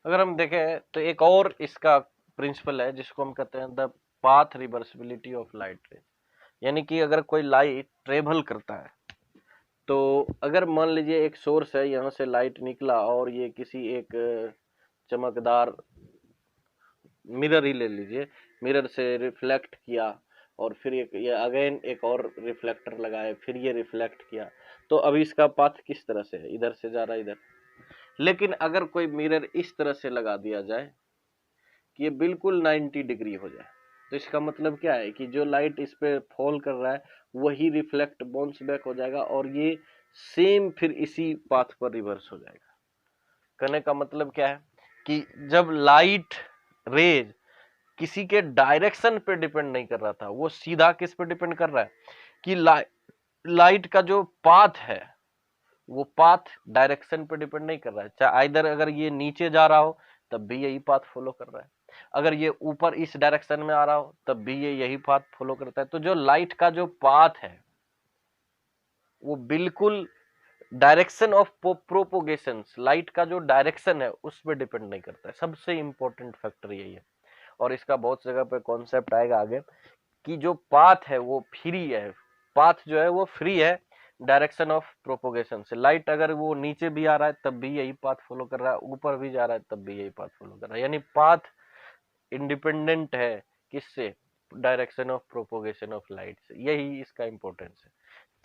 अगर हम देखें तो एक और इसका प्रिंसिपल है जिसको हम कहते हैं the path reversibility of light rays. यानी कि अगर कोई लाइट ट्रेवल करता है, तो अगर मान लीजिए एक सोर्स है, यहाँ से लाइट निकला और ये किसी एक चमकदार मिरर ही ले लीजिए, मिरर से रिफ्लेक्ट किया, और फिर ये अगेन एक और रिफ्लेक्टर लगाए, फिर ये रिफ्लेक्ट किया, तो अभी इसका पाथ किस तरह से है, इधर से जा रहा है इधर। लेकिन अगर कोई मिरर इस तरह से लगा दिया जाए कि ये बिल्कुल 90 डिग्री हो जाए, तो इसका मतलब क्या है कि जो लाइट इस पे फॉल कर रहा है वही रिफ्लेक्ट बाउंस बैक हो जाएगा और ये सेम फिर इसी पाथ पर रिवर्स हो जाएगा। कहने का मतलब क्या है कि जब लाइट रेज किसी के डायरेक्शन पे डिपेंड नहीं कर रहा था, वो सीधा किस पे डिपेंड कर रहा है कि लाइट का जो पाथ है वो पाथ डायरेक्शन पे डिपेंड नहीं कर रहा है। चाहे आइदर अगर ये नीचे जा रहा हो तब भी यही पाथ फॉलो कर रहा है, अगर ये ऊपर इस डायरेक्शन में आ रहा हो तब भी ये यही पाथ फॉलो करता है। तो जो लाइट का जो पाथ है वो बिल्कुल डायरेक्शन ऑफ प्रोपोगेशन, लाइट का जो डायरेक्शन है उस पर डिपेंड नहीं करता है। सबसे इंपॉर्टेंट फैक्टर यही है और इसका बहुत जगह पे कॉन्सेप्ट आएगा आगे कि जो पाथ है वो फ्री है, पाथ जो है वो फ्री है डायरेक्शन ऑफ प्रोपोगेशन से। लाइट अगर वो नीचे भी आ रहा है तब भी यही पाथ फॉलो कर रहा है, ऊपर भी जा रहा है तब भी यही पाथ फॉलो कर रहा है, यानी पाथ इंडिपेंडेंट है किससे, direction of propagation of light से। यही इसका इंपॉर्टेंस है।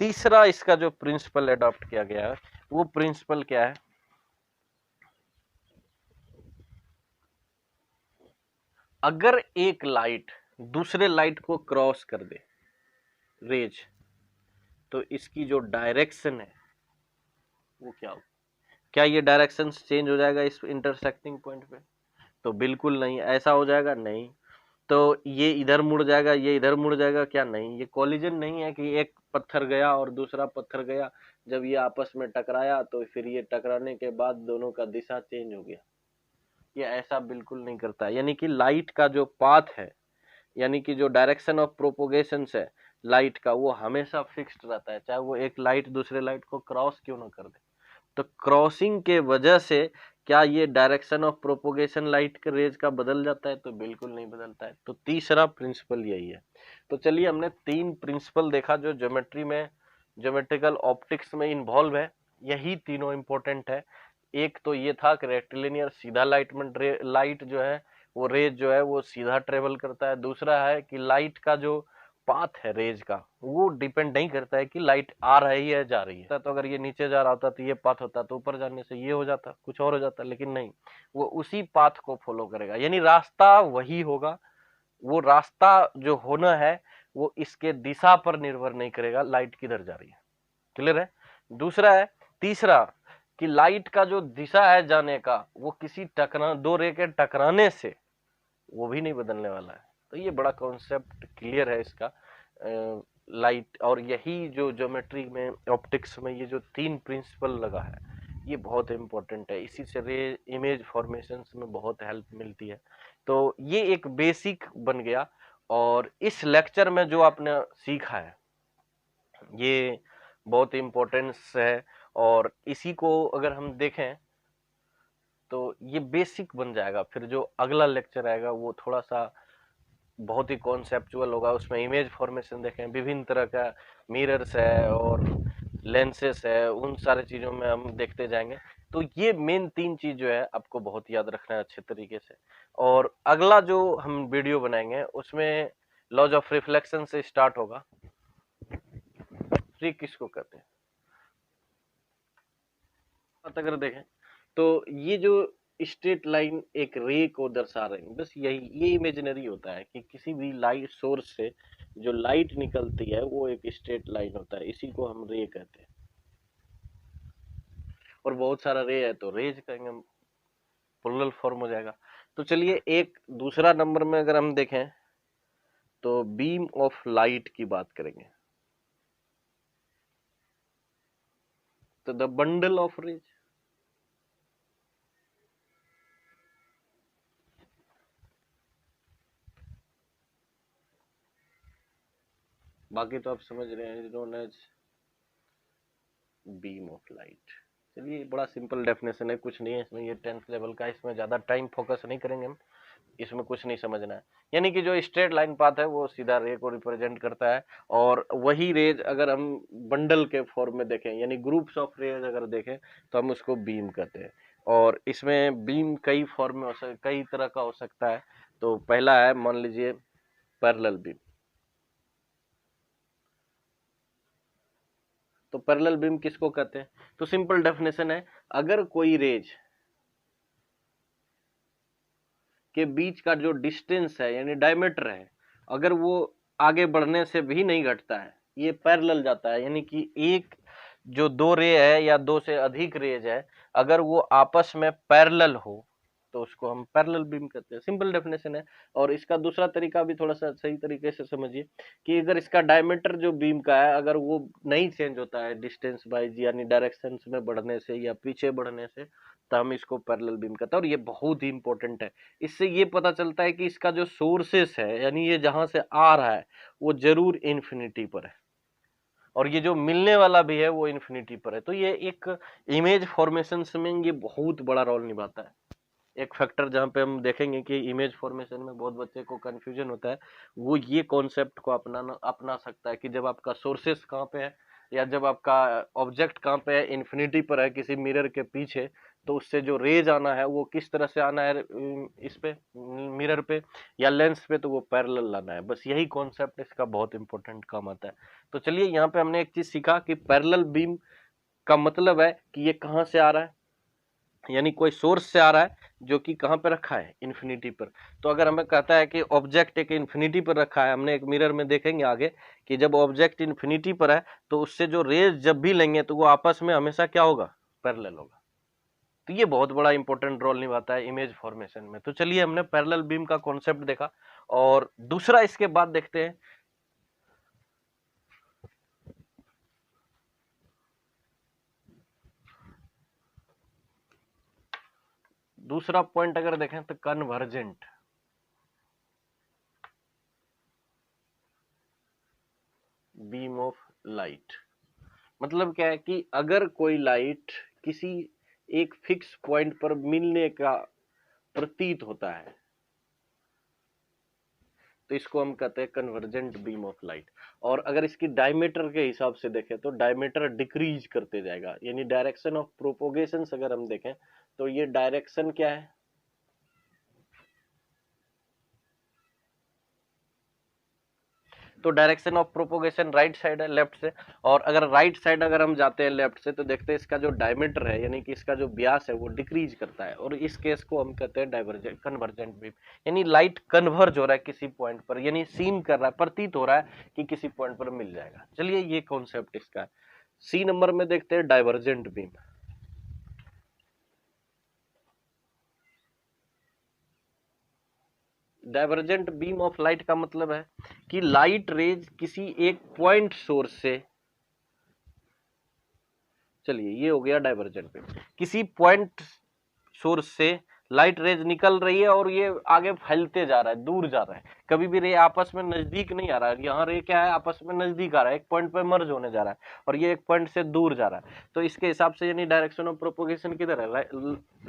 तीसरा इसका जो प्रिंसिपल अडॉप्ट किया गया है वो प्रिंसिपल क्या है, अगर एक लाइट दूसरे लाइट को क्रॉस कर दे रेज, तो इसकी जो डायरेक्शन है वो क्या हो, क्या ये डायरेक्शन चेंज हो जाएगा इस इंटरसेक्टिंग पॉइंट पे? तो बिल्कुल नहीं। ऐसा हो जाएगा? नहीं। तो ये इधर मुड़ जाएगा, ये इधर मुड़ जाएगा? क्या नहीं। ये कोलिजन नहीं है कि एक पत्थर गया और दूसरा पत्थर गया, जब ये आपस में टकराया तो फिर ये टकराने के बाद दोनों का दिशा चेंज हो गया। ये ऐसा बिल्कुल नहीं करता है। यानी कि लाइट का जो पाथ है, यानी कि जो डायरेक्शन ऑफ प्रोपोगेशन है लाइट का, वो हमेशा फिक्स्ड रहता है, चाहे वो एक लाइट दूसरे लाइट को क्रॉस क्यों ना कर दे। तो क्रॉसिंग के वजह से क्या ये डायरेक्शन ऑफ प्रोपोगेशन लाइट के रेज का बदल जाता है? तो बिल्कुल नहीं बदलता है। तो तीसरा प्रिंसिपल यही है। तो चलिए हमने 3 प्रिंसिपल देखा जो ज्योमेट्री में, ज्योमेट्रिकल ऑप्टिक्स में इन्वॉल्व है। यही तीनों इंपॉर्टेंट है। एक तो ये था कि रेक्टिलिनियर सीधा लाइट जो है वो रेज जो है वो सीधा ट्रेवल करता है। दूसरा है कि लाइट का जो पाथ है रेज का वो डिपेंड नहीं करता है कि लाइट आ रही है जा रही है। तो अगर ये नीचे जा रहा होता तो ये पाथ होता, तो ऊपर जाने से ये हो जाता, कुछ और हो जाता, लेकिन नहीं, वो उसी पाथ को फॉलो करेगा, यानी रास्ता वही होगा। वो रास्ता जो होना है वो इसके दिशा पर निर्भर नहीं करेगा लाइट किधर जा रही है। क्लियर है? दूसरा है, तीसरा, कि लाइट का जो दिशा है जाने का वो किसी दो रे के टकराने से वो भी नहीं बदलने वाला है। तो ये बड़ा कॉन्सेप्ट क्लियर है इसका लाइट। और यही जो ज्योमेट्री में, ऑप्टिक्स में ये जो 3 प्रिंसिपल लगा है ये बहुत इंपॉर्टेंट है। इसी से रे इमेज फॉर्मेशन में बहुत हेल्प मिलती है। तो ये एक बेसिक बन गया। और इस लेक्चर में जो आपने सीखा है ये बहुत इंपॉर्टेंस है। और इसी को अगर हम देखें तो ये बेसिक बन जाएगा। फिर जो अगला लेक्चर आएगा वो थोड़ा सा बहुत ही कॉन्सेप्चुअल होगा। उसमें इमेज फॉर्मेशन देखें, विभिन्न तरह का मिरर्स है और लेंसेस है, उन सारे चीजों में हम देखते जाएंगे। तो ये मेन 3 चीज जो है आपको बहुत याद रखना है अच्छे तरीके से। और अगला जो हम वीडियो बनाएंगे उसमें लॉज ऑफ रिफ्लेक्शन से स्टार्ट होगा। रे किसको कहते हैं अगर देखें तो ये जो स्ट्रेट लाइन एक रे को दर्शा रहे हैं, बस यही, ये इमेजिनरी होता है कि किसी भी लाइट सोर्स से जो लाइट निकलती है वो एक स्ट्रेट लाइन होता है, इसी को हम रे कहते हैं। और बहुत सारा रे है तो रेज कहेंगे, प्लुरल फॉर्म हो जाएगा। तो चलिए एक दूसरा नंबर में अगर हम देखें तो बीम ऑफ लाइट की बात करेंगे। तो द बंडल ऑफ रेज, बाकी तो आप समझ रहे हैं, known as beam of light. चलिए बड़ा सिंपल डेफिनेशन है, कुछ नहीं है इसमें, ये 10th लेवल का, इसमें ज्यादा टाइम फोकस नहीं करेंगे हम, इसमें कुछ नहीं समझना है। यानी कि जो स्ट्रेट लाइन पाथ है वो सीधा रे को रिप्रेजेंट करता है। और वही रेज अगर हम बंडल के फॉर्म में देखें, यानी ग्रुप्स ऑफ रेज अगर देखें तो हम उसको बीम कहते हैं। और इसमें बीम कई फॉर्म में कई तरह का हो सकता है। तो पहला है, मान लीजिए पैरेलल बीम। तो पैरेलल बीम किसको कहते हैं? तो सिंपल डेफिनेशन है, अगर कोई रेज के बीच का जो डिस्टेंस है यानी डायमीटर है अगर वो आगे बढ़ने से भी नहीं घटता है, ये पैरेलल जाता है, यानी कि एक जो दो रे है या दो से अधिक रेज है, अगर वो आपस में पैरेलल हो तो उसको हम पैरेलल बीम कहते हैं। सिंपल डेफिनेशन है। और इसका दूसरा तरीका भी थोड़ा सा सही तरीके से समझिए कि अगर इसका डायमीटर जो बीम का है अगर वो नहीं चेंज होता है डिस्टेंस वाइज, यानी डायरेक्शन में बढ़ने से या पीछे बढ़ने से, तो हम इसको पैरेलल बीम कहते हैं। और ये बहुत ही इंपॉर्टेंट है। इससे ये पता चलता है कि इसका जो सोर्सेस है, यानी ये जहां से आ रहा है वो जरूर इन्फिनिटी पर है, और ये जो मिलने वाला भी है वो इन्फिनिटी पर है। तो ये एक इमेज फॉर्मेशन में ये बहुत बड़ा रोल निभाता है। एक फैक्टर जहाँ पे हम देखेंगे कि इमेज फॉर्मेशन में बहुत बच्चे को कंफ्यूजन होता है, वो ये कॉन्सेप्ट को अपना सकता है कि जब आपका सोर्सेस कहाँ पे है या जब आपका ऑब्जेक्ट कहाँ पे है, इन्फिनिटी पर है किसी मिरर के पीछे, तो उससे जो रेज आना है वो किस तरह से आना है, इस पे मिरर पे या लेंस पे, तो वो पैरेलल लाना है। बस यही कॉन्सेप्ट इसका बहुत इंपॉर्टेंट काम आता है। तो चलिए यहाँ पे हमने एक चीज सीखा कि पैरेलल बीम का मतलब है कि ये कहाँ से आ रहा है, यानी कोई सोर्स से आ रहा है जो कि कहाँ पे रखा है, इन्फिनिटी पर। तो अगर हमें कहता है कि ऑब्जेक्ट एक इन्फिनिटी पर रखा है, हमने एक मिरर में देखेंगे आगे कि जब ऑब्जेक्ट इन्फिनिटी पर है तो उससे जो रेज जब भी लेंगे तो वो आपस में हमेशा क्या होगा, पैरेलल होगा। तो ये बहुत बड़ा इंपॉर्टेंट रोल निभाता है इमेज फॉर्मेशन में। तो चलिए हमने पैरेलल बीम का कॉन्सेप्ट देखा, और दूसरा इसके बाद देखते हैं दूसरा पॉइंट अगर देखें तो कन्वर्जेंट बीम ऑफ लाइट। मतलब क्या है कि अगर कोई लाइट किसी एक फिक्स पॉइंट पर मिलने का प्रतीत होता है तो इसको हम कहते हैं कन्वर्जेंट बीम ऑफ लाइट। और अगर इसकी डायमीटर के हिसाब से देखें तो डायमीटर डिक्रीज करते जाएगा, यानी डायरेक्शन ऑफ प्रोपोगेशन अगर हम देखें तो ये डायरेक्शन क्या है, तो direction of propagation right side है लेफ्ट से। और अगर राइट साइड अगर हम जाते हैं लेफ्ट से तो देखते हैं इसका जो डायमीटर है, यानी कि इसका जो व्यास है वो डिक्रीज करता है, और इस केस को हम कहते हैं डाइवर्जेंट कन्वर्जेंट बीम। यानी लाइट कन्वर्ज हो रहा है किसी पॉइंट पर, यानी सीम कर रहा है, प्रतीत हो रहा है कि किसी पॉइंट पर मिल जाएगा। चलिए ये कॉन्सेप्ट इसका है। सी नंबर में देखते हैं divergent beam. Divergent beam of light का मतलब है कि लाइट रेज किसी एक पॉइंट सोर्स से, चलिए ये हो गया डाइवर्जेंट बीम, किसी पॉइंट सोर्स से लाइट रेज निकल रही है और ये आगे फैलते जा रहा है, दूर जा रहा है, कभी भी रे आपस में नजदीक नहीं आ रहा है। यहाँ रे क्या है, आपस में नजदीक आ रहा है, एक पॉइंट पे मर्ज होने जा रहा है, और ये एक पॉइंट से दूर जा रहा है। तो इसके हिसाब से यानी डायरेक्शन ऑफ प्रोपोगेशन किधर है,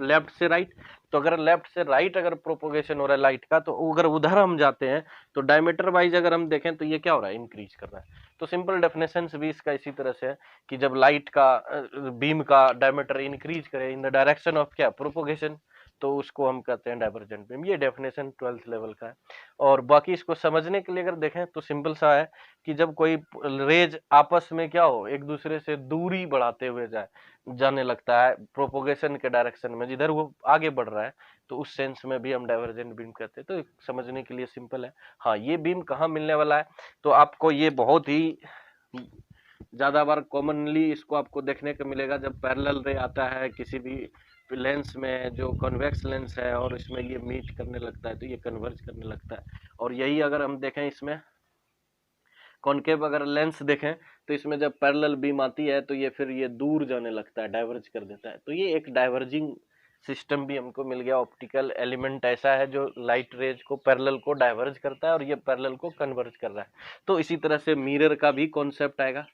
लेफ्ट से राइट। तो अगर लेफ्ट से राइट अगर प्रोपोगेशन हो रहा है लाइट का, तो अगर उधर हम जाते हैं तो डायमीटर वाइज अगर हम देखें तो ये क्या हो रहा है, इंक्रीज कर रहा है। तो सिंपल डेफिनेशन भी इसका इसी तरह से है कि जब लाइट का बीम का डायमीटर इंक्रीज करे इन द डायरेक्शन ऑफ क्या, प्रोपोगेशन, तो उसको हम कहते हैं डाइवर्जेंट बीम। ये डेफिनेशन 12th लेवल का है। और बाकी इसको समझने के लिए अगर देखें तो सिंपल सा है कि जब कोई रेज आपस में क्या हो, एक दूसरे से दूरी बढ़ाते हुए जाने लगता है प्रोपोगेशन के डायरेक्शन में, जिधर वो आगे बढ़ रहा है, तो उस सेंस में भी हम डाइवर्जेंट बीम कहते हैं। तो समझने के लिए सिंपल है। हाँ, ये बीम कहाँ मिलने वाला है, तो आपको ये बहुत ही ज्यादा बार कॉमनली इसको आपको देखने को मिलेगा जब पैरेलल रे आता है किसी भी लेंस में, जो कॉन्वेक्स लेंस है, और इसमें ये मीट करने लगता है तो ये कन्वर्ज करने लगता है। और यही अगर हम देखें इसमें कॉनकेव अगर लेंस देखें तो इसमें जब पैरेलल बीम आती है तो ये फिर ये दूर जाने लगता है, डाइवर्ज कर देता है। तो ये एक डाइवर्जिंग सिस्टम भी हमको मिल गया। ऑप्टिकल एलिमेंट ऐसा है जो लाइट रेज को पैरेलल को डाइवर्ज करता है और ये पैरेलल को कन्वर्ज कर रहा है। तो इसी तरह से मिरर का भी कॉन्सेप्ट आएगा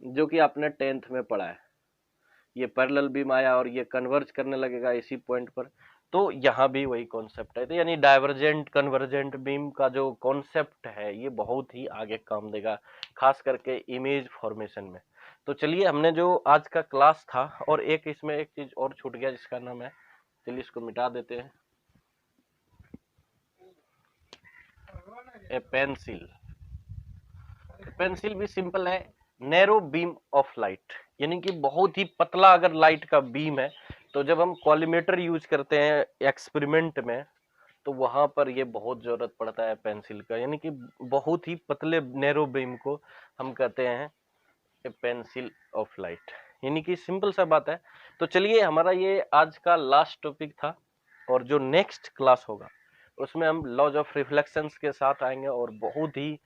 जो कि आपने 10th में पढ़ा है। ये पैरेलल बीम आया और ये कन्वर्ज करने लगेगा इसी पॉइंट पर, तो यहाँ भी वही कॉन्सेप्ट है। तो यानी डाइवर्जेंट कन्वर्जेंट बीम का जो कॉन्सेप्ट है ये बहुत ही आगे काम देगा, खास करके इमेज फॉर्मेशन में। तो चलिए हमने जो आज का क्लास था, और एक इसमें एक चीज और छूट गया जिसका नाम है, चलिए इसको मिटा देते हैं, ए पेंसिल। पेंसिल भी सिंपल है, नैरो बीम ऑफ लाइट, यानी कि बहुत ही पतला अगर लाइट का बीम है, तो जब हम कॉलीमेटर यूज करते हैं एक्सपेरिमेंट में तो वहां पर ये बहुत जरूरत पड़ता है पेंसिल का, यानी कि बहुत ही पतले नैरो बीम को हम कहते हैं पेंसिल ऑफ लाइट, यानी कि सिंपल सा बात है। तो चलिए, हमारा ये आज का लास्ट टॉपिक था, और जो नेक्स्ट क्लास होगा उसमें हम लॉज ऑफ रिफ्लेक्शंस के साथ आएंगे, और बहुत ही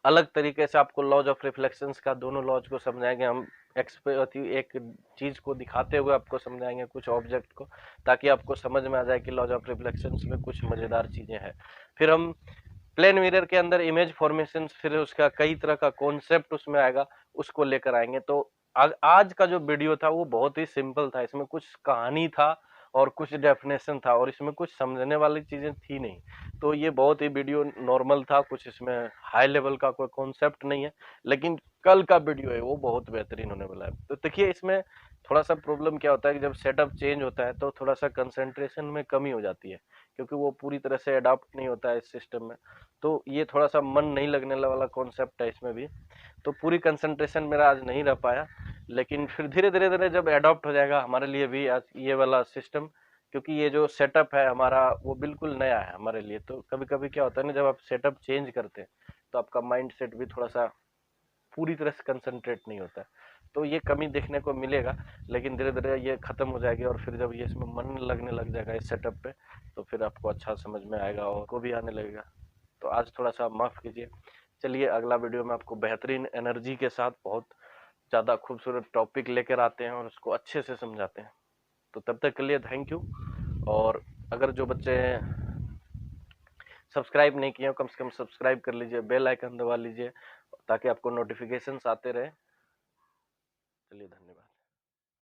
अलग तरीके से आपको लॉज ऑफ रिफ्लेक्शंस का दोनों लॉज को समझाएंगे हम। एक चीज को दिखाते हुए आपको समझाएंगे, कुछ ऑब्जेक्ट को, ताकि आपको समझ में आ जाए कि लॉज ऑफ रिफ्लेक्शंस में कुछ मजेदार चीजें हैं। फिर हम प्लेन मिरर के अंदर इमेज फॉर्मेशन, फिर उसका कई तरह का कॉन्सेप्ट उसमें आएगा, उसको लेकर आएंगे। तो आज का जो वीडियो था वो बहुत ही सिंपल था, इसमें कुछ कहानी था और कुछ डेफिनेशन था, और इसमें कुछ समझने वाली चीजें थी नहीं। तो ये बहुत ही वीडियो नॉर्मल था, कुछ इसमें हाई लेवल का कोई कॉन्सेप्ट नहीं है। लेकिन कल का वीडियो है वो बहुत बेहतरीन होने वाला है। तो देखिए, इसमें थोड़ा सा प्रॉब्लम क्या होता है कि जब सेटअप चेंज होता है तो थोड़ा सा कंसंट्रेशन में कमी हो जाती है, क्योंकि वो पूरी तरह से अडॉप्ट नहीं होता है इस सिस्टम में। तो ये थोड़ा सा मन नहीं लगने वाला कॉन्सेप्ट है इसमें भी, तो पूरी कंसंट्रेशन मेरा आज नहीं रह पाया। लेकिन फिर धीरे धीरे धीरे जब अडॉप्ट हो जाएगा हमारे लिए भी आज ये वाला सिस्टम, क्योंकि ये जो सेटअप है हमारा वो बिल्कुल नया है हमारे लिए। तो कभी कभी क्या होता है ना, जब आप सेटअप चेंज करते हैं तो आपका माइंड सेट भी थोड़ा सा पूरी तरह से कंसंट्रेट नहीं होता है, तो ये कमी देखने को मिलेगा। लेकिन धीरे धीरे ये खत्म हो जाएगी, और फिर जब ये इसमें मन लगने लग जाएगा इस सेटअप पे, तो फिर आपको अच्छा समझ में आएगा और को भी आने लगेगा। तो आज थोड़ा सा माफ कीजिए। चलिए, अगला वीडियो में आपको बेहतरीन एनर्जी के साथ बहुत ज्यादा खूबसूरत टॉपिक लेकर आते हैं और उसको अच्छे से समझाते हैं। तो तब तक के लिए थैंक यू। और अगर जो बच्चे सब्सक्राइब नहीं किए हो, कम से कम सब्सक्राइब कर लीजिए, बेल आइकन दबा लीजिए, ताकि आपको नोटिफिकेशंस आते रहे। चलिए, धन्यवाद।